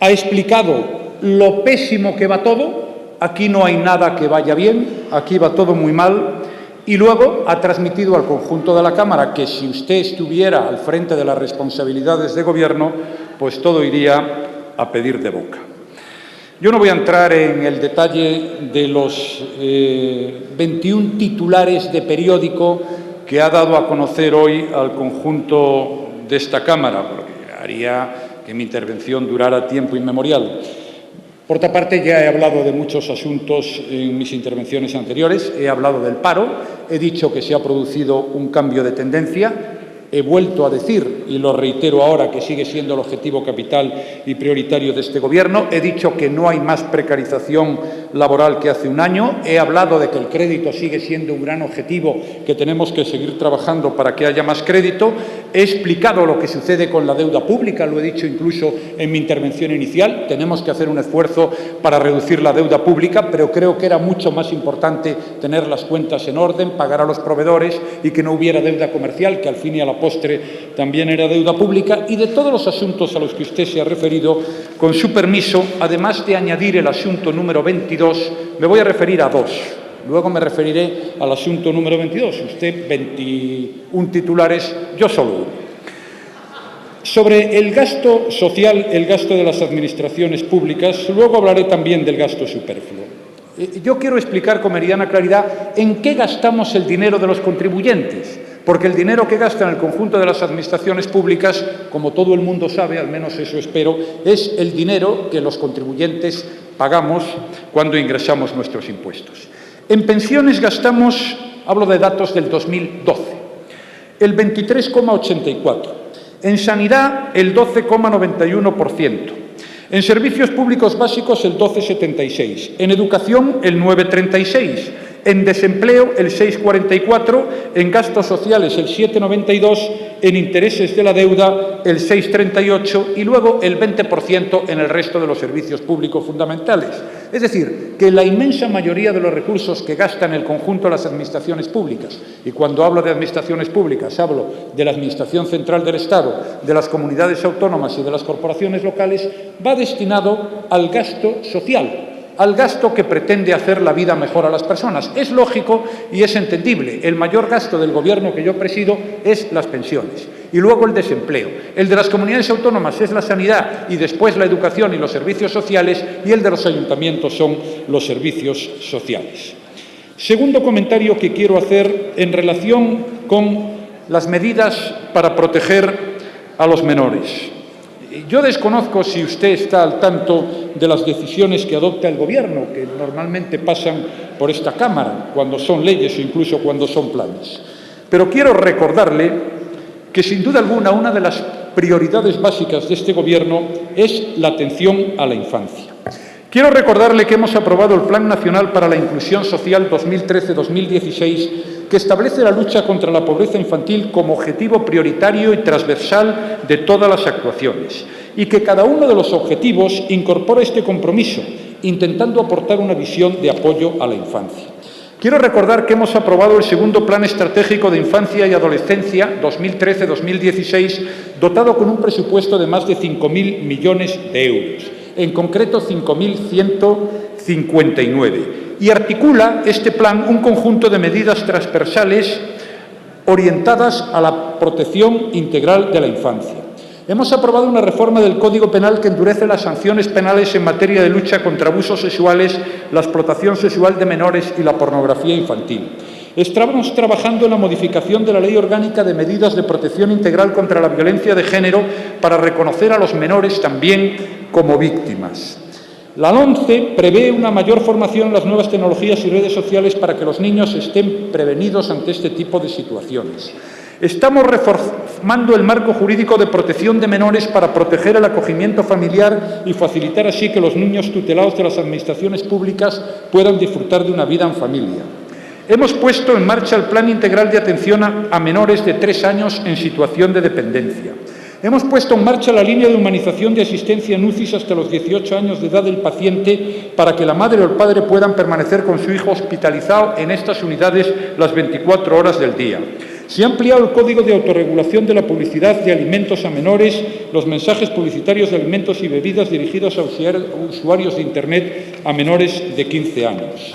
Ha explicado lo pésimo que va todo, aquí no hay nada que vaya bien, aquí va todo muy mal. Y luego ha transmitido al conjunto de la Cámara que si usted estuviera al frente de las responsabilidades de Gobierno, pues todo iría a pedir de boca. Yo no voy a entrar en el detalle de los 21 titulares de periódico que ha dado a conocer hoy al conjunto de esta Cámara, porque haría que mi intervención durara tiempo inmemorial. Por otra parte, ya he hablado de muchos asuntos en mis intervenciones anteriores. He hablado del paro, he dicho que se ha producido un cambio de tendencia. He vuelto a decir, y lo reitero ahora, que sigue siendo el objetivo capital y prioritario de este Gobierno. He dicho que no hay más precarización laboral que hace un año. He hablado de que el crédito sigue siendo un gran objetivo, que tenemos que seguir trabajando para que haya más crédito. He explicado lo que sucede con la deuda pública, lo he dicho incluso en mi intervención inicial. Tenemos que hacer un esfuerzo para reducir la deuda pública, pero creo que era mucho más importante tener las cuentas en orden, pagar a los proveedores y que no hubiera deuda comercial, que al fin y a la postre también era deuda pública. Y de todos los asuntos a los que usted se ha referido, con su permiso, además de añadir el asunto número 22, me voy a referir a dos. Luego me referiré al asunto número 22. Usted 21 titulares, yo solo uno. Sobre el gasto social, el gasto de las administraciones públicas, luego hablaré también del gasto superfluo. Yo quiero explicar con meridiana claridad en qué gastamos el dinero de los contribuyentes, porque el dinero que gastan el conjunto de las administraciones públicas, como todo el mundo sabe, al menos eso espero, es el dinero que los contribuyentes pagamos cuando ingresamos nuestros impuestos. En pensiones gastamos, hablo de datos del 2012, el 23,84%, en sanidad el 12,91%, en servicios públicos básicos el 12,76%, en educación el 9,36%, en desempleo el 6,44%, en gastos sociales el 7,92%, en intereses de la deuda el 6,38% y luego el 20% en el resto de los servicios públicos fundamentales. Es decir, que la inmensa mayoría de los recursos que gastan el conjunto de las administraciones públicas, y cuando hablo de administraciones públicas hablo de la Administración Central del Estado, de las comunidades autónomas y de las corporaciones locales, va destinado al gasto social, al gasto que pretende hacer la vida mejor a las personas. Es lógico y es entendible. El mayor gasto del Gobierno que yo presido es las pensiones y luego el desempleo. El de las comunidades autónomas es la sanidad y después la educación y los servicios sociales, y el de los ayuntamientos son los servicios sociales. Segundo comentario que quiero hacer en relación con las medidas para proteger a los menores. Yo desconozco si usted está al tanto de las decisiones que adopta el Gobierno, que normalmente pasan por esta Cámara, cuando son leyes o incluso cuando son planes. Pero quiero recordarle que, sin duda alguna, una de las prioridades básicas de este Gobierno es la atención a la infancia. Quiero recordarle que hemos aprobado el Plan Nacional para la Inclusión Social 2013-2016, que establece la lucha contra la pobreza infantil como objetivo prioritario y transversal de todas las actuaciones, y que cada uno de los objetivos incorpora este compromiso, intentando aportar una visión de apoyo a la infancia. Quiero recordar que hemos aprobado el segundo Plan Estratégico de Infancia y Adolescencia 2013-2016, dotado con un presupuesto de más de 5.000 millones de euros, en concreto 5.159, y articula este plan un conjunto de medidas transversales orientadas a la protección integral de la infancia. Hemos aprobado una reforma del Código Penal que endurece las sanciones penales en materia de lucha contra abusos sexuales, la explotación sexual de menores y la pornografía infantil. Estamos trabajando en la modificación de la Ley Orgánica de Medidas de Protección Integral contra la Violencia de Género para reconocer a los menores también como víctimas. La LOMCE prevé una mayor formación en las nuevas tecnologías y redes sociales para que los niños estén prevenidos ante este tipo de situaciones. Estamos reformando el marco jurídico de protección de menores para proteger el acogimiento familiar y facilitar así que los niños tutelados de las administraciones públicas puedan disfrutar de una vida en familia. Hemos puesto en marcha el Plan Integral de Atención a menores de 3 años en situación de dependencia. Hemos puesto en marcha la línea de humanización de asistencia en UCIs hasta los 18 años de edad del paciente para que la madre o el padre puedan permanecer con su hijo hospitalizado en estas unidades las 24 horas del día. Se ha ampliado el Código de Autorregulación de la Publicidad de Alimentos a Menores, los mensajes publicitarios de alimentos y bebidas dirigidos a usuarios de Internet a menores de 15 años.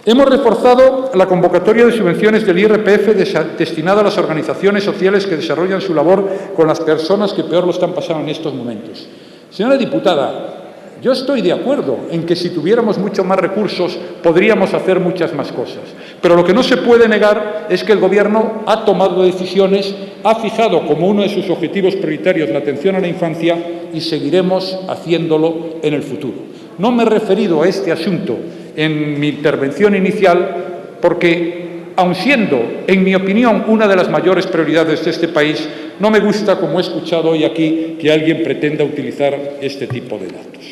Hemos reforzado la convocatoria de subvenciones del IRPF destinada a las organizaciones sociales que desarrollan su labor con las personas que peor lo están pasando en estos momentos. Señora diputada, yo estoy de acuerdo en que si tuviéramos mucho más recursos podríamos hacer muchas más cosas, pero lo que no se puede negar es que el Gobierno ha tomado decisiones, ha fijado como uno de sus objetivos prioritarios la atención a la infancia y seguiremos haciéndolo en el futuro. No me he referido a este asunto en mi intervención inicial porque, aun siendo, en mi opinión, una de las mayores prioridades de este país, no me gusta, como he escuchado hoy aquí, que alguien pretenda utilizar este tipo de datos.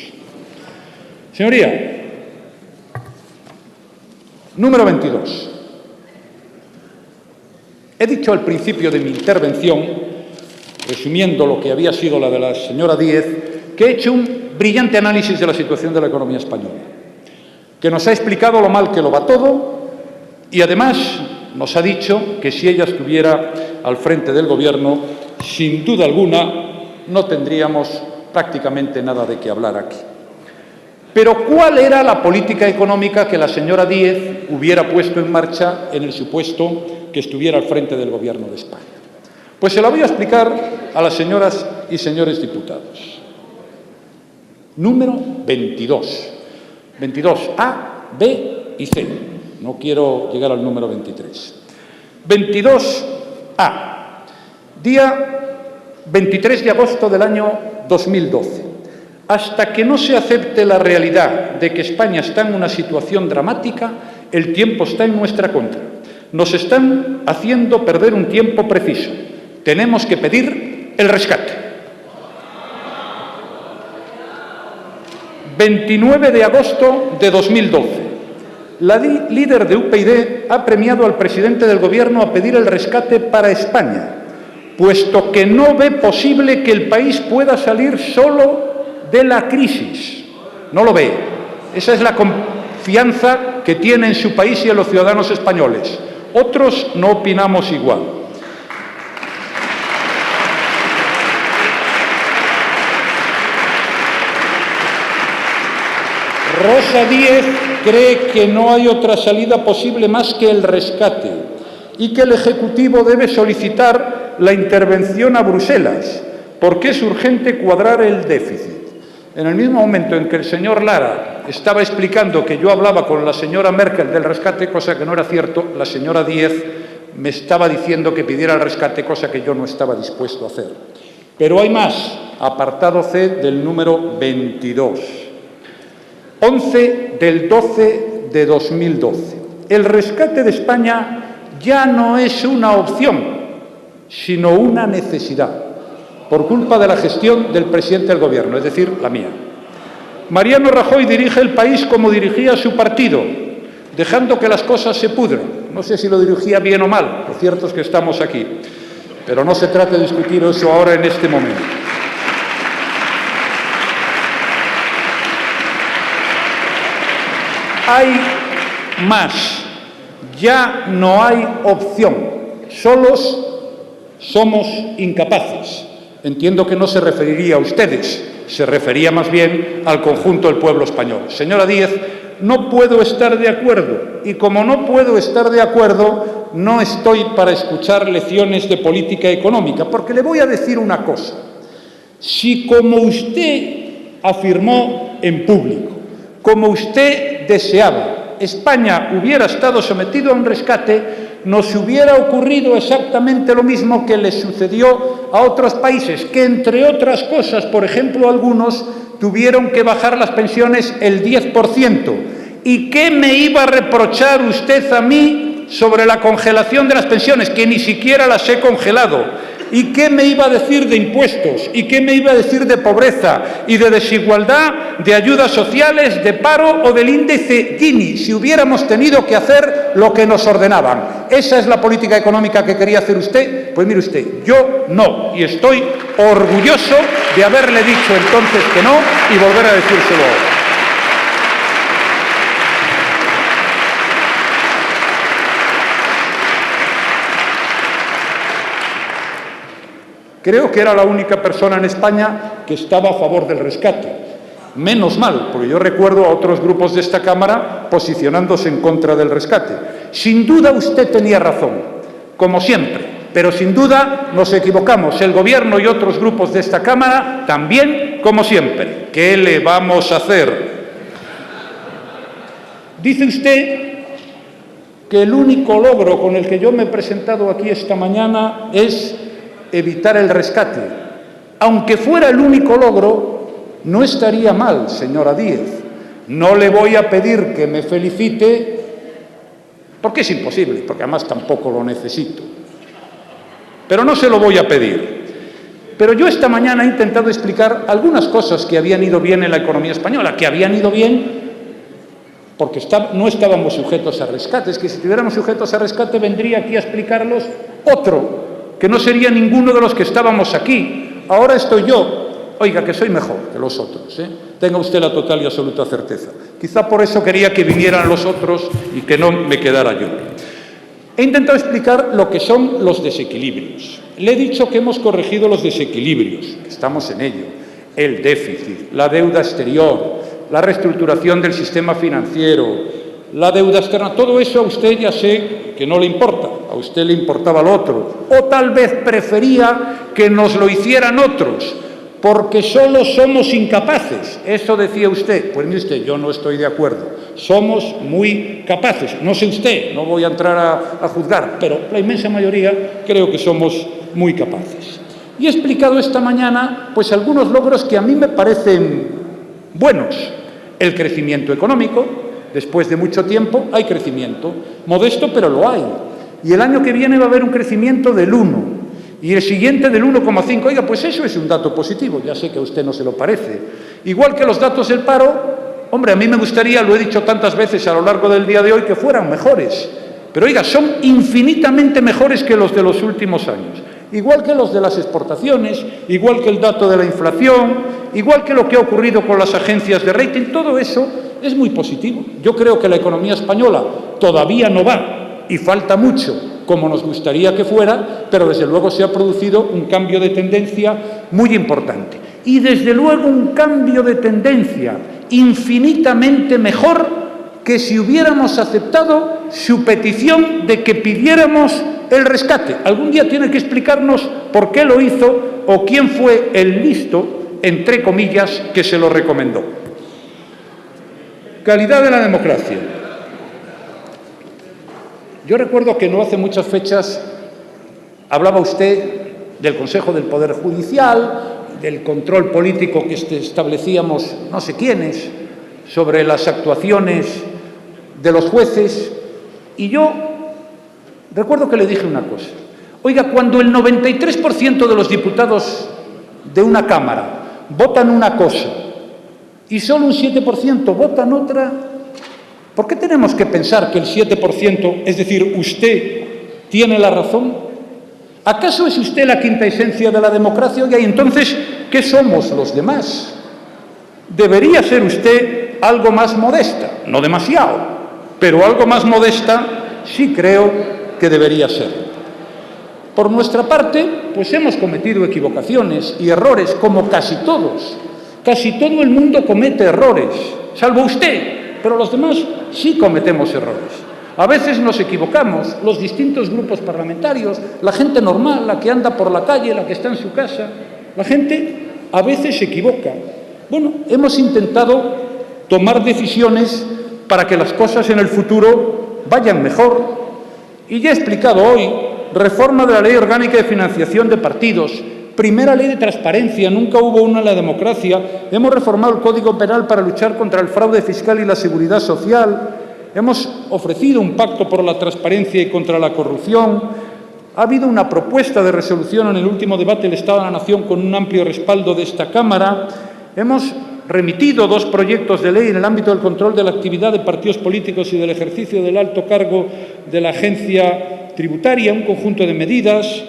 Señoría, número 22. He dicho al principio de mi intervención, resumiendo lo que había sido la de la señora Díez, que he hecho un brillante análisis de la situación de la economía española, que nos ha explicado lo mal que lo va todo y, además, nos ha dicho que si ella estuviera al frente del Gobierno, sin duda alguna, no tendríamos prácticamente nada de qué hablar aquí. Pero, ¿cuál era la política económica que la señora Díez hubiera puesto en marcha en el supuesto que estuviera al frente del Gobierno de España? Pues se la voy a explicar a las señoras y señores diputados. Número 22. 22A, B y C. No quiero llegar al número 23. 22A. Día 23 de agosto del año 2012. Hasta que no se acepte la realidad de que España está en una situación dramática, el tiempo está en nuestra contra. Nos están haciendo perder un tiempo preciso. Tenemos que pedir el rescate. 29 de agosto de 2012. La líder de UPyD ha premiado al presidente del Gobierno a pedir el rescate para España, puesto que no ve posible que el país pueda salir solo de la crisis. No lo ve. Esa es la confianza que tiene en su país y en los ciudadanos españoles. Otros no opinamos igual. Rosa Díez cree que no hay otra salida posible más que el rescate y que el Ejecutivo debe solicitar la intervención a Bruselas porque es urgente cuadrar el déficit. En el mismo momento en que el señor Lara estaba explicando que yo hablaba con la señora Merkel del rescate, cosa que no era cierto, la señora Díez me estaba diciendo que pidiera el rescate, cosa que yo no estaba dispuesto a hacer. Pero hay más, apartado C del número 22. 11 del 12 de 2012. El rescate de España ya no es una opción, sino una necesidad. por culpa de la gestión del presidente del Gobierno, es decir, la mía. Mariano Rajoy dirige el país como dirigía su partido, dejando que las cosas se pudran. No sé si lo dirigía bien o mal, lo cierto es que estamos aquí, pero no se trata de discutir eso ahora en este momento. Hay más, ya no hay opción, solos somos incapaces. Entiendo que no se referiría a ustedes, se refería más bien al conjunto del pueblo español. Señora Díez, no puedo estar de acuerdo, y como no puedo estar de acuerdo, no estoy para escuchar lecciones de política económica, porque le voy a decir una cosa. Si, como usted afirmó en público, como usted deseaba, España hubiera estado sometido a un rescate, nos hubiera ocurrido exactamente lo mismo que le sucedió a otros países, que entre otras cosas, por ejemplo, algunos tuvieron que bajar las pensiones el 10%. ¿Y qué me iba a reprochar usted a mí sobre la congelación de las pensiones, que ni siquiera las he congelado? ¿Y qué me iba a decir de impuestos? ¿Y qué me iba a decir de pobreza y de desigualdad, de ayudas sociales, de paro o del índice Gini, si hubiéramos tenido que hacer lo que nos ordenaban? ¿Esa es la política económica que quería hacer usted? Pues mire usted, yo no, y estoy orgulloso de haberle dicho entonces que no y volver a decírselo ahora. Creo que era la única persona en España que estaba a favor del rescate. Menos mal, porque yo recuerdo a otros grupos de esta Cámara posicionándose en contra del rescate. Sin duda usted tenía razón, como siempre, pero sin duda nos equivocamos. El Gobierno y otros grupos de esta Cámara también, como siempre. ¿Qué le vamos a hacer? Dice usted que el único logro con el que yo me he presentado aquí esta mañana es evitar el rescate. Aunque fuera el único logro, no estaría mal, señora Díez. No le voy a pedir que me felicite, porque es imposible, porque además tampoco lo necesito. Pero no se lo voy a pedir. Pero yo esta mañana he intentado explicar algunas cosas que habían ido bien en la economía española, que habían ido bien porque no estábamos sujetos a rescate. Es que si estuviéramos sujetos a rescate vendría aquí a explicarlos otro, que no sería ninguno de los que estábamos aquí. Ahora estoy yo. Oiga, que soy mejor que los otros, ¿eh? Tenga usted la total y absoluta certeza. Quizá por eso quería que vinieran los otros y que no me quedara yo. He intentado explicar lo que son los desequilibrios. Le he dicho que hemos corregido los desequilibrios, que estamos en ello. El déficit, la deuda exterior, la reestructuración del sistema financiero, la deuda externa, todo eso a usted ya sé que no le importa, a usted le importaba lo otro, o tal vez prefería que nos lo hicieran otros, porque solo somos incapaces. Eso decía usted. Pues mire usted, yo no estoy de acuerdo. Somos muy capaces. No sé usted, no voy a entrar a juzgar, pero la inmensa mayoría creo que somos muy capaces. Y he explicado esta mañana pues algunos logros que a mí me parecen buenos. El crecimiento económico. Después de mucho tiempo hay crecimiento, modesto pero lo hay, y el año que viene va a haber un crecimiento del 1 y el siguiente del 1,5. Oiga, pues eso es un dato positivo, ya sé que a usted no se lo parece. Igual que los datos del paro, hombre, a mí me gustaría, lo he dicho tantas veces a lo largo del día de hoy, que fueran mejores, pero oiga, son infinitamente mejores que los de los últimos años. Igual que los de las exportaciones, igual que el dato de la inflación, igual que lo que ha ocurrido con las agencias de rating, todo eso es muy positivo. Yo creo que la economía española todavía no va y falta mucho como nos gustaría que fuera, pero desde luego se ha producido un cambio de tendencia muy importante. Y desde luego un cambio de tendencia infinitamente mejor que si hubiéramos aceptado su petición de que pidiéramos el rescate. Algún día tiene que explicarnos por qué lo hizo o quién fue el listo, entre comillas, que se lo recomendó. Calidad de la democracia. Yo recuerdo que no hace muchas fechas hablaba usted del Consejo del Poder Judicial, del control político que establecíamos no sé quiénes sobre las actuaciones de los jueces, y yo recuerdo que le dije una cosa. Oiga, cuando el 93% de los diputados de una Cámara votan una cosa y solo un 7% votan otra, ¿por qué tenemos que pensar que el 7%, es decir, usted, tiene la razón? ¿Acaso es usted la quinta esencia de la democracia? Y entonces, ¿qué somos los demás? Debería ser usted algo más modesta, no demasiado, pero algo más modesta sí creo que debería ser. Por nuestra parte, pues hemos cometido equivocaciones y errores, como casi todos. Casi todo el mundo comete errores, salvo usted, pero los demás sí cometemos errores. A veces nos equivocamos, los distintos grupos parlamentarios, la gente normal, la que anda por la calle, la que está en su casa, la gente a veces se equivoca. Bueno, hemos intentado tomar decisiones para que las cosas en el futuro vayan mejor. Y ya he explicado hoy, reforma de la Ley Orgánica de Financiación de Partidos, primera ley de transparencia, nunca hubo una en la democracia. Hemos reformado el Código Penal para luchar contra el fraude fiscal y la seguridad social. Hemos ofrecido un pacto por la transparencia y contra la corrupción. Ha habido una propuesta de resolución en el último debate del Estado de la Nación con un amplio respaldo de esta Cámara. Hemos remitido 2 proyectos de ley en el ámbito del control de la actividad de partidos políticos y del ejercicio del alto cargo de la agencia tributaria, un conjunto de medidas.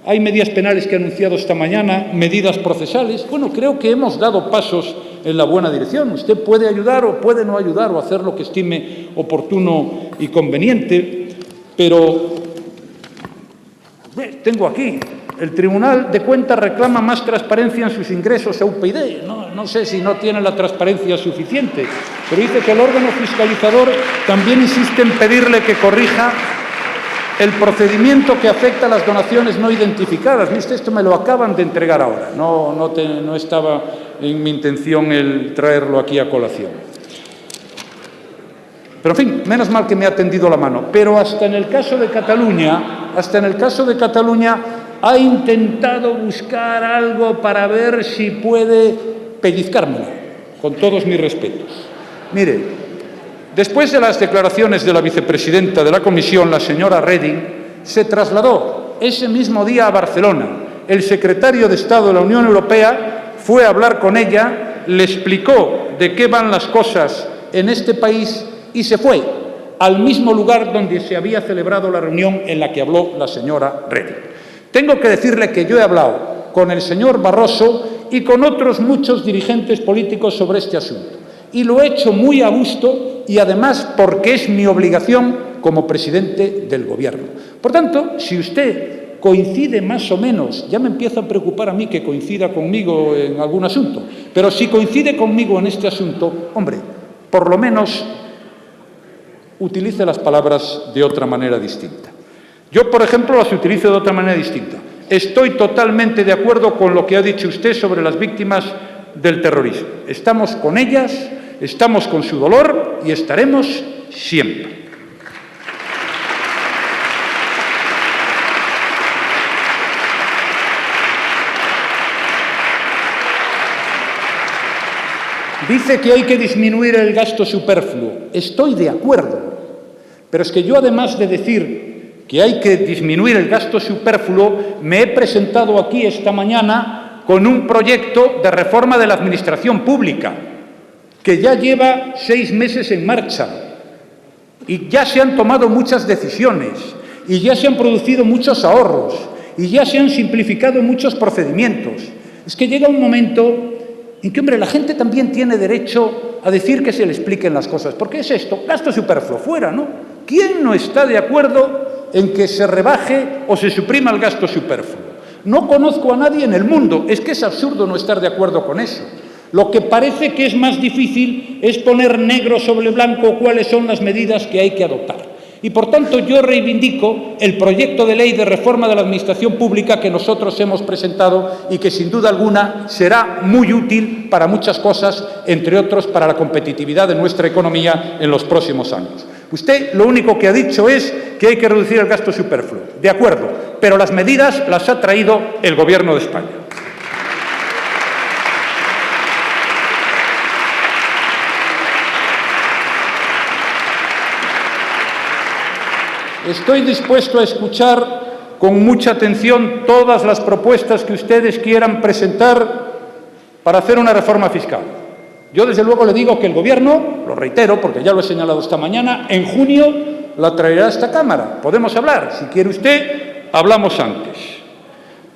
Hay medidas penales que he anunciado esta mañana, medidas procesales. Bueno, creo que hemos dado pasos en la buena dirección. Usted puede ayudar o puede no ayudar o hacer lo que estime oportuno y conveniente, pero tengo aquí, el Tribunal de Cuentas reclama más transparencia en sus ingresos a UPyD. No sé si no tiene la transparencia suficiente, pero dice que el órgano fiscalizador también insiste en pedirle que corrija el procedimiento que afecta a las donaciones no identificadas. ¿Viste? Esto me lo acaban de entregar ahora. No estaba en mi intención el traerlo aquí a colación. Pero, en fin, menos mal que me ha tendido la mano. Pero hasta en el caso de Cataluña, ha intentado buscar algo para ver si puede pellizcármela, con todos mis respetos. Mire, después de las declaraciones de la vicepresidenta de la Comisión, la señora Reding, se trasladó ese mismo día a Barcelona. El secretario de Estado de la Unión Europea fue a hablar con ella, le explicó de qué van las cosas en este país y se fue al mismo lugar donde se había celebrado la reunión en la que habló la señora Reding. Tengo que decirle que yo he hablado con el señor Barroso y con otros muchos dirigentes políticos sobre este asunto. Y lo he hecho muy a gusto y además porque es mi obligación como presidente del Gobierno. Por tanto, si usted coincide más o menos, ya me empieza a preocupar a mí que coincida conmigo en algún asunto, pero si coincide conmigo en este asunto, hombre, por lo menos utilice las palabras de otra manera distinta. Yo, por ejemplo, las utilizo de otra manera distinta. Estoy totalmente de acuerdo con lo que ha dicho usted sobre las víctimas del terrorismo. Estamos con ellas, estamos con su dolor y estaremos siempre. Dice que hay que disminuir el gasto superfluo. Estoy de acuerdo. Pero es que yo, además de decir que hay que disminuir el gasto superfluo, me he presentado aquí esta mañana con un proyecto de reforma de la administración pública, que ya lleva 6 meses en marcha, y ya se han tomado muchas decisiones, y ya se han producido muchos ahorros, y ya se han simplificado muchos procedimientos. Es que llega un momento en que, hombre, la gente también tiene derecho a decir que se le expliquen las cosas. ¿Por qué es esto? Gasto superfluo, fuera, ¿no? ¿Quién no está de acuerdo en que se rebaje o se suprima el gasto superfluo? No conozco a nadie en el mundo. Es que es absurdo no estar de acuerdo con eso. Lo que parece que es más difícil es poner negro sobre blanco cuáles son las medidas que hay que adoptar. Y, por tanto, yo reivindico el proyecto de ley de reforma de la administración pública que nosotros hemos presentado y que, sin duda alguna, será muy útil para muchas cosas, entre otros, para la competitividad de nuestra economía en los próximos años. Usted lo único que ha dicho es que hay que reducir el gasto superfluo. De acuerdo, pero las medidas las ha traído el Gobierno de España. Estoy dispuesto a escuchar con mucha atención todas las propuestas que ustedes quieran presentar para hacer una reforma fiscal. Yo, desde luego, le digo que el Gobierno, lo reitero porque ya lo he señalado esta mañana, en junio la traerá a esta Cámara. Podemos hablar. Si quiere usted, hablamos antes.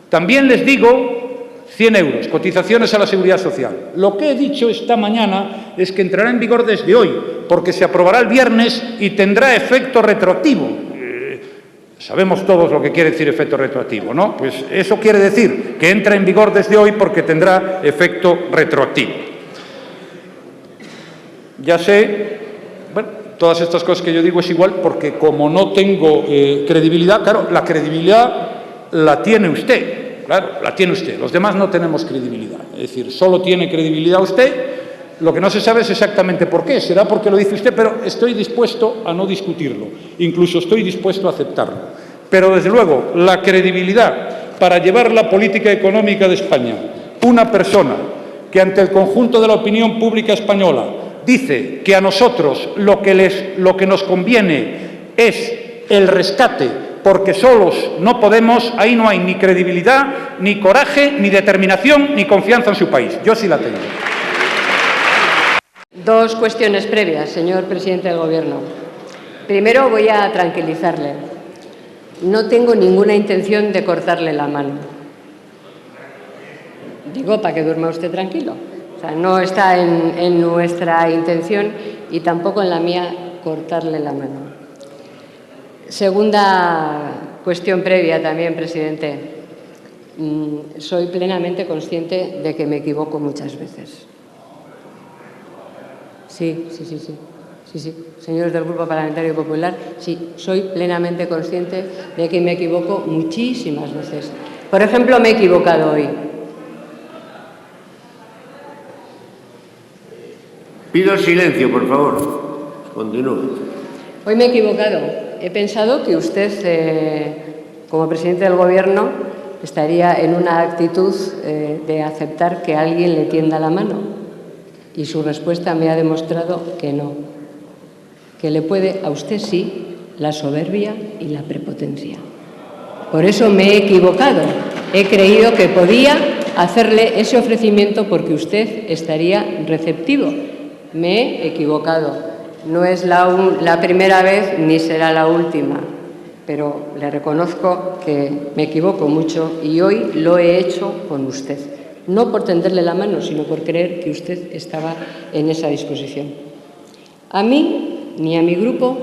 También les digo 100 euros, cotizaciones a la Seguridad Social. Lo que he dicho esta mañana es que entrará en vigor desde hoy, porque se aprobará el viernes y tendrá efecto retroactivo. Sabemos todos lo que quiere decir efecto retroactivo, ¿no? Pues eso quiere decir que entra en vigor desde hoy porque tendrá efecto retroactivo. Ya sé, bueno, todas estas cosas que yo digo es igual porque como no tengo credibilidad, claro, la credibilidad la tiene usted, claro, la tiene usted. Los demás no tenemos credibilidad. Es decir, solo tiene credibilidad usted. Lo que no se sabe es exactamente por qué. Será porque lo dice usted, pero estoy dispuesto a no discutirlo. Incluso estoy dispuesto a aceptarlo. Pero, desde luego, la credibilidad para llevar la política económica de España, una persona que ante el conjunto de la opinión pública española dice que a nosotros lo que nos conviene es el rescate porque solos no podemos, ahí no hay ni credibilidad, ni coraje, ni determinación, ni confianza en su país. Yo sí la tengo. Dos cuestiones previas, señor presidente del Gobierno. Primero, voy a tranquilizarle. No tengo ninguna intención de cortarle la mano. Digo, para que duerma usted tranquilo. O sea, no está en nuestra intención y tampoco en la mía cortarle la mano. Segunda cuestión previa también, presidente. Soy plenamente consciente de que me equivoco muchas veces. Sí. Señores del Grupo Parlamentario Popular, sí, soy plenamente consciente de que me equivoco muchísimas veces. Por ejemplo, me he equivocado hoy. Pido silencio, por favor. Continúe. Hoy me he equivocado. He pensado que usted, como presidente del Gobierno, estaría en una actitud de aceptar que alguien le tienda la mano. Y su respuesta me ha demostrado que no, que le puede a usted sí la soberbia y la prepotencia. Por eso me he equivocado. He creído que podía hacerle ese ofrecimiento porque usted estaría receptivo. Me he equivocado. No es la primera vez ni será la última, pero le reconozco que me equivoco mucho y hoy lo he hecho con usted. No por tenderle la mano, sino por creer que usted estaba en esa disposición. A mí, ni a mi grupo,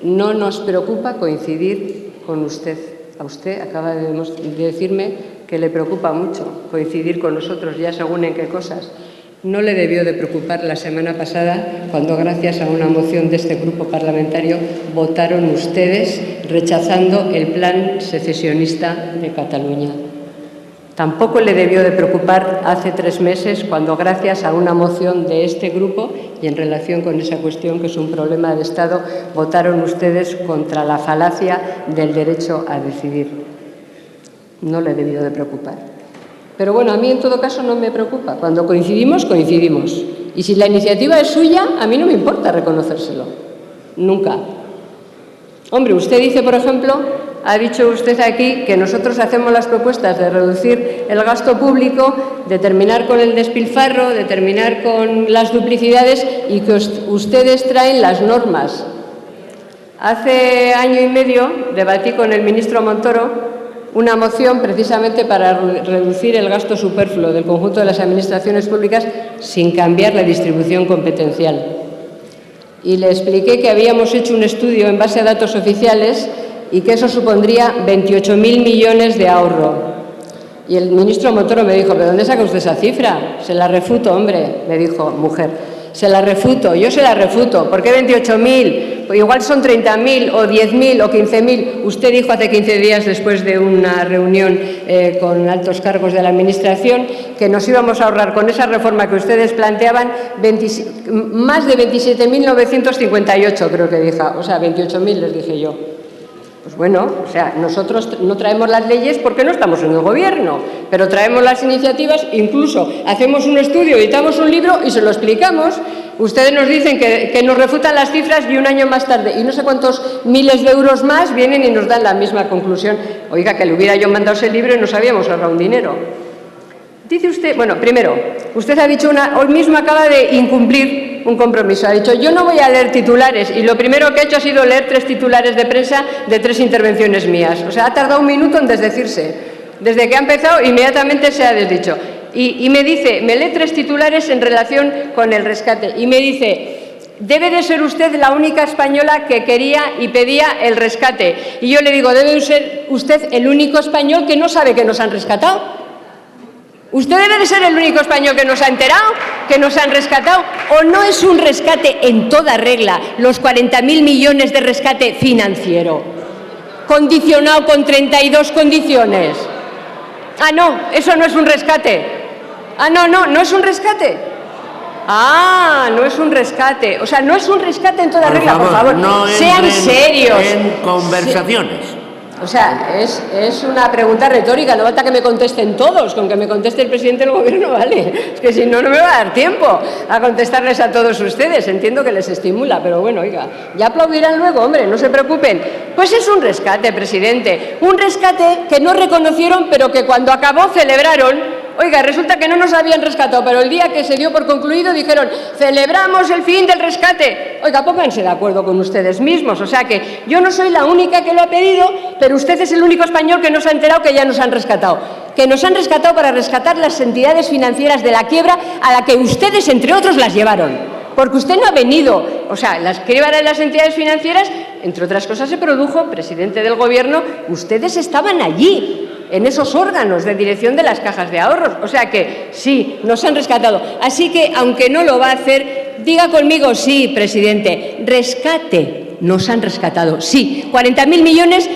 no nos preocupa coincidir con usted. A usted acaba de decirme que le preocupa mucho coincidir con nosotros, ya según en qué cosas. No le debió de preocupar la semana pasada cuando, gracias a una moción de este grupo parlamentario, votaron ustedes rechazando el plan secesionista de Cataluña. Tampoco le debió de preocupar hace 3 meses cuando, gracias a una moción de este grupo y en relación con esa cuestión que es un problema de Estado, votaron ustedes contra la falacia del derecho a decidir. No le debió de preocupar. Pero bueno, a mí en todo caso no me preocupa. Cuando coincidimos, coincidimos. Y si la iniciativa es suya, a mí no me importa reconocérselo. Nunca. Hombre, usted dice, por ejemplo, ha dicho usted aquí que nosotros hacemos las propuestas de reducir el gasto público, de terminar con el despilfarro, de terminar con las duplicidades y que ustedes traen las normas. Hace año y medio debatí con el ministro Montoro una moción precisamente para reducir el gasto superfluo del conjunto de las administraciones públicas sin cambiar la distribución competencial. Y le expliqué que habíamos hecho un estudio en base a datos oficiales y que eso supondría 28.000 millones de ahorro. Y el ministro Montoro me dijo, ¿pero dónde saca usted esa cifra? Se la refuto, hombre, me dijo, mujer. Se la refuto, yo se la refuto. ¿Por qué 28.000? Pues igual son 30.000 o 10.000 o 15.000. Usted dijo hace 15 días, después de una reunión con altos cargos de la Administración, que nos íbamos a ahorrar con esa reforma que ustedes planteaban más de 27.958, creo que dijo. O sea, 28.000 les dije yo. Pues bueno, o sea, nosotros no traemos las leyes porque no estamos en el gobierno, pero traemos las iniciativas, incluso hacemos un estudio, editamos un libro y se lo explicamos. Ustedes nos dicen que nos refutan las cifras y un año más tarde, y no sé cuántos miles de euros más, vienen y nos dan la misma conclusión. Oiga, que le hubiera yo mandado ese libro y nos habíamos ahorrado un dinero. Dice usted, bueno, primero, usted ha dicho hoy mismo acaba de incumplir un compromiso. Ha dicho, yo no voy a leer titulares, y lo primero que ha hecho ha sido leer 3 titulares de prensa de 3 intervenciones mías. O sea, ha tardado un minuto en desdecirse. Desde que ha empezado, inmediatamente se ha desdicho. Y me dice, me lee 3 titulares en relación con el rescate, y me dice, debe de ser usted la única española que quería y pedía el rescate. Y yo le digo, debe de ser usted el único español que no sabe que nos han rescatado. Usted debe de ser el único español que nos ha enterado, que nos han rescatado, o no es un rescate en toda regla, los 40.000 millones de rescate financiero, condicionado con 32 condiciones. Ah, no, eso no es un rescate. Ah, no es un rescate. Ah, no es un rescate. O sea, no es un rescate en toda regla, por favor. No sean serios. En conversaciones. O sea, es una pregunta retórica, no basta que me contesten todos, con que me conteste el presidente del gobierno, vale. Es que si no, no me va a dar tiempo a contestarles a todos ustedes. Entiendo que les estimula, pero bueno, oiga, ya aplaudirán luego, hombre, no se preocupen. Pues es un rescate, presidente, un rescate que no reconocieron, pero que cuando acabó celebraron. Oiga, resulta que no nos habían rescatado, pero el día que se dio por concluido dijeron, celebramos el fin del rescate. Oiga, pónganse de acuerdo con ustedes mismos. O sea que yo no soy la única que lo ha pedido, pero usted es el único español que no se ha enterado que ya nos han rescatado. Que nos han rescatado para rescatar las entidades financieras de la quiebra a la que ustedes, entre otros, las llevaron. Porque usted no ha venido, o sea, las quiebras de las entidades financieras, entre otras cosas, se produjo, presidente del gobierno, ustedes estaban allí, en esos órganos de dirección de las cajas de ahorros. O sea que sí, nos han rescatado. Así que, aunque no lo va a hacer, diga conmigo, sí, presidente, rescate, nos han rescatado. Sí, 40.000 millones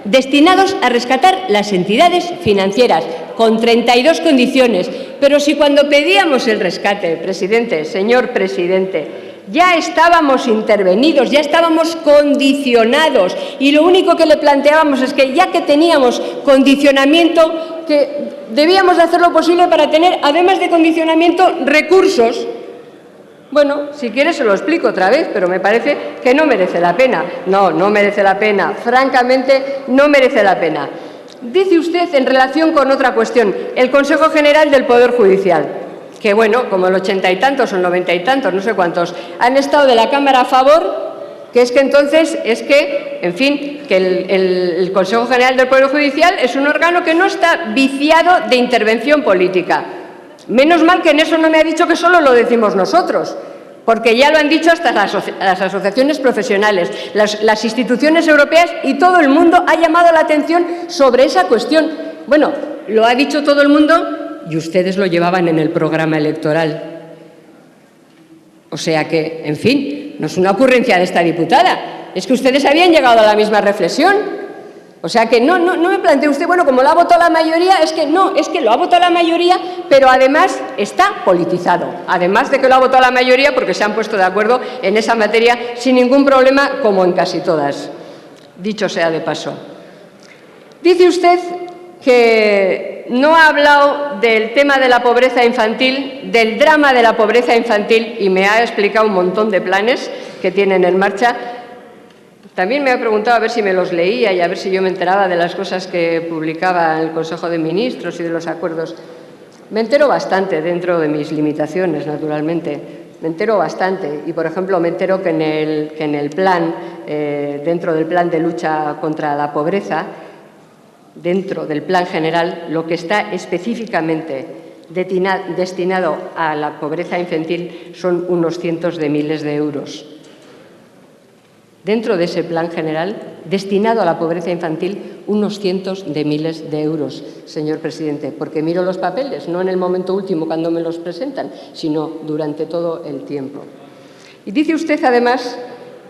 destinados a rescatar las entidades financieras, con 32 condiciones. Pero si cuando pedíamos el rescate, presidente, señor presidente, ya estábamos intervenidos, ya estábamos condicionados, y lo único que le planteábamos es que ya que teníamos condicionamiento, que debíamos de hacer lo posible para tener, además de condicionamiento, recursos. Bueno, si quiere se lo explico otra vez, pero me parece que no merece la pena. No merece la pena, francamente no merece la pena. Dice usted en relación con otra cuestión, el Consejo General del Poder Judicial, que bueno, como el 80 y tantos o el 90 y tantos, no sé cuántos, han estado de la Cámara a favor, que es que entonces, en fin, que el Consejo General del Poder Judicial es un órgano que no está viciado de intervención política. Menos mal que en eso no me ha dicho que solo lo decimos nosotros, porque ya lo han dicho hasta las asociaciones profesionales, las instituciones europeas, y todo el mundo ha llamado la atención sobre esa cuestión. Bueno, lo ha dicho todo el mundo y ustedes lo llevaban en el programa electoral. O sea que, en fin, no es una ocurrencia de esta diputada, es que ustedes habían llegado a la misma reflexión. O sea que no me plantee usted, bueno, como lo ha votado la mayoría, es que lo ha votado la mayoría, pero además está politizado. Además de que lo ha votado la mayoría, porque se han puesto de acuerdo en esa materia sin ningún problema, como en casi todas. Dicho sea de paso. Dice usted que no ha hablado del tema de la pobreza infantil, del drama de la pobreza infantil, y me ha explicado un montón de planes que tienen en marcha. También me ha preguntado a ver si me los leía y a ver si yo me enteraba de las cosas que publicaba el Consejo de Ministros y de los acuerdos. Me entero bastante dentro de mis limitaciones, naturalmente. Me entero bastante y, por ejemplo, me entero que en el plan, dentro del plan de lucha contra la pobreza, dentro del plan general, lo que está específicamente destinado a la pobreza infantil son unos cientos de miles de euros. Dentro de ese plan general, destinado a la pobreza infantil, unos cientos de miles de euros, señor presidente, porque miro los papeles, no en el momento último cuando me los presentan, sino durante todo el tiempo. Y dice usted, además,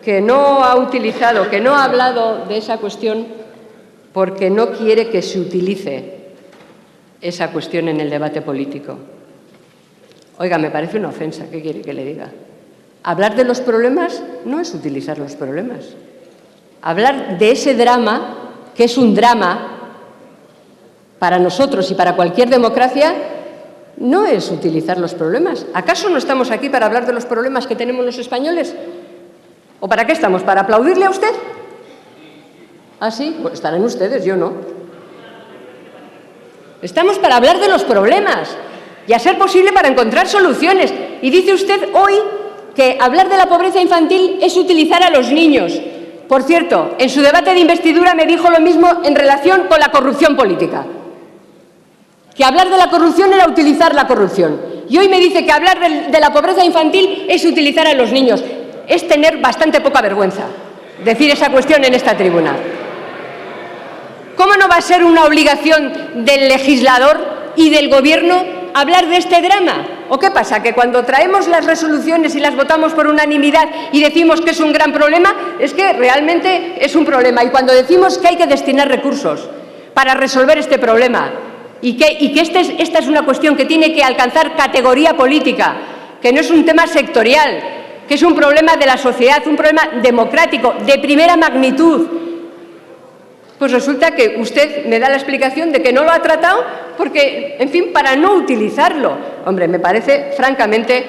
que no ha utilizado, que no ha hablado de esa cuestión porque no quiere que se utilice esa cuestión en el debate político. Oiga, me parece una ofensa, ¿qué quiere que le diga? Hablar de los problemas no es utilizar los problemas. Hablar de ese drama, que es un drama para nosotros y para cualquier democracia, no es utilizar los problemas. ¿Acaso no estamos aquí para hablar de los problemas que tenemos los españoles? ¿O para qué estamos? ¿Para aplaudirle a usted? ¿Ah, sí? Pues estarán ustedes, yo no. Estamos para hablar de los problemas y, a ser posible, para encontrar soluciones. Y dice usted hoy que hablar de la pobreza infantil es utilizar a los niños. Por cierto, en su debate de investidura me dijo lo mismo en relación con la corrupción política. Que hablar de la corrupción era utilizar la corrupción. Y hoy me dice que hablar de la pobreza infantil es utilizar a los niños. Es tener bastante poca vergüenza decir esa cuestión en esta tribuna. ¿Cómo no va a ser una obligación del legislador y del Gobierno hablar de este drama? ¿O qué pasa? ¿Que cuando traemos las resoluciones y las votamos por unanimidad y decimos que es un gran problema, es que realmente es un problema? Y cuando decimos que hay que destinar recursos para resolver este problema y que esta es una cuestión que tiene que alcanzar categoría política, que no es un tema sectorial, que es un problema de la sociedad, un problema democrático de primera magnitud, pues resulta que usted me da la explicación de que no lo ha tratado porque, en fin, para no utilizarlo. Hombre, me parece, francamente,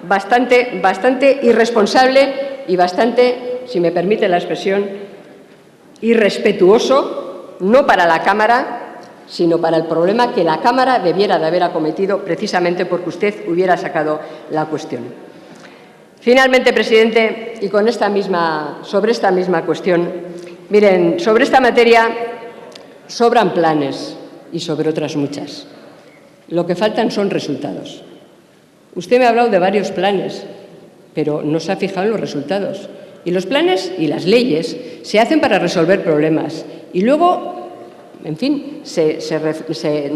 bastante irresponsable y bastante, si me permite la expresión, irrespetuoso, no para la Cámara, sino para el problema que la Cámara debiera de haber acometido precisamente porque usted hubiera sacado la cuestión. Finalmente, presidente, y sobre esta misma cuestión, miren, sobre esta materia sobran planes y sobre otras muchas. Lo que faltan son resultados. Usted me ha hablado de varios planes, pero no se ha fijado en los resultados. Y los planes y las leyes se hacen para resolver problemas y luego, en fin, se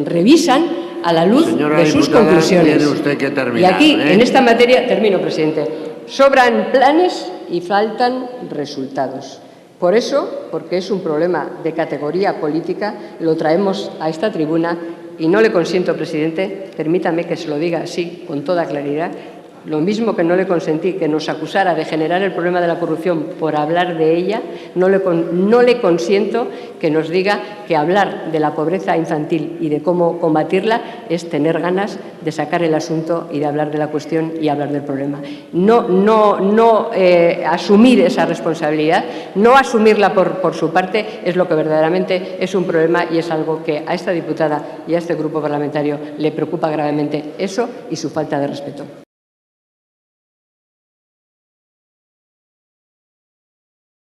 revisan a la luz de sus conclusiones. Tiene usted que terminar, y aquí, en esta materia, termino, presidente, sobran planes y faltan resultados. Por eso, porque es un problema de categoría política, lo traemos a esta tribuna y no le consiento, presidente, permítame que se lo diga así, con toda claridad, lo mismo que no le consentí que nos acusara de generar el problema de la corrupción por hablar de ella, no le consiento que nos diga que hablar de la pobreza infantil y de cómo combatirla es tener ganas de sacar el asunto y de hablar de la cuestión y hablar del problema. No asumir esa responsabilidad, no asumirla por su parte es lo que verdaderamente es un problema y es algo que a esta diputada y a este grupo parlamentario le preocupa gravemente, eso y su falta de respeto.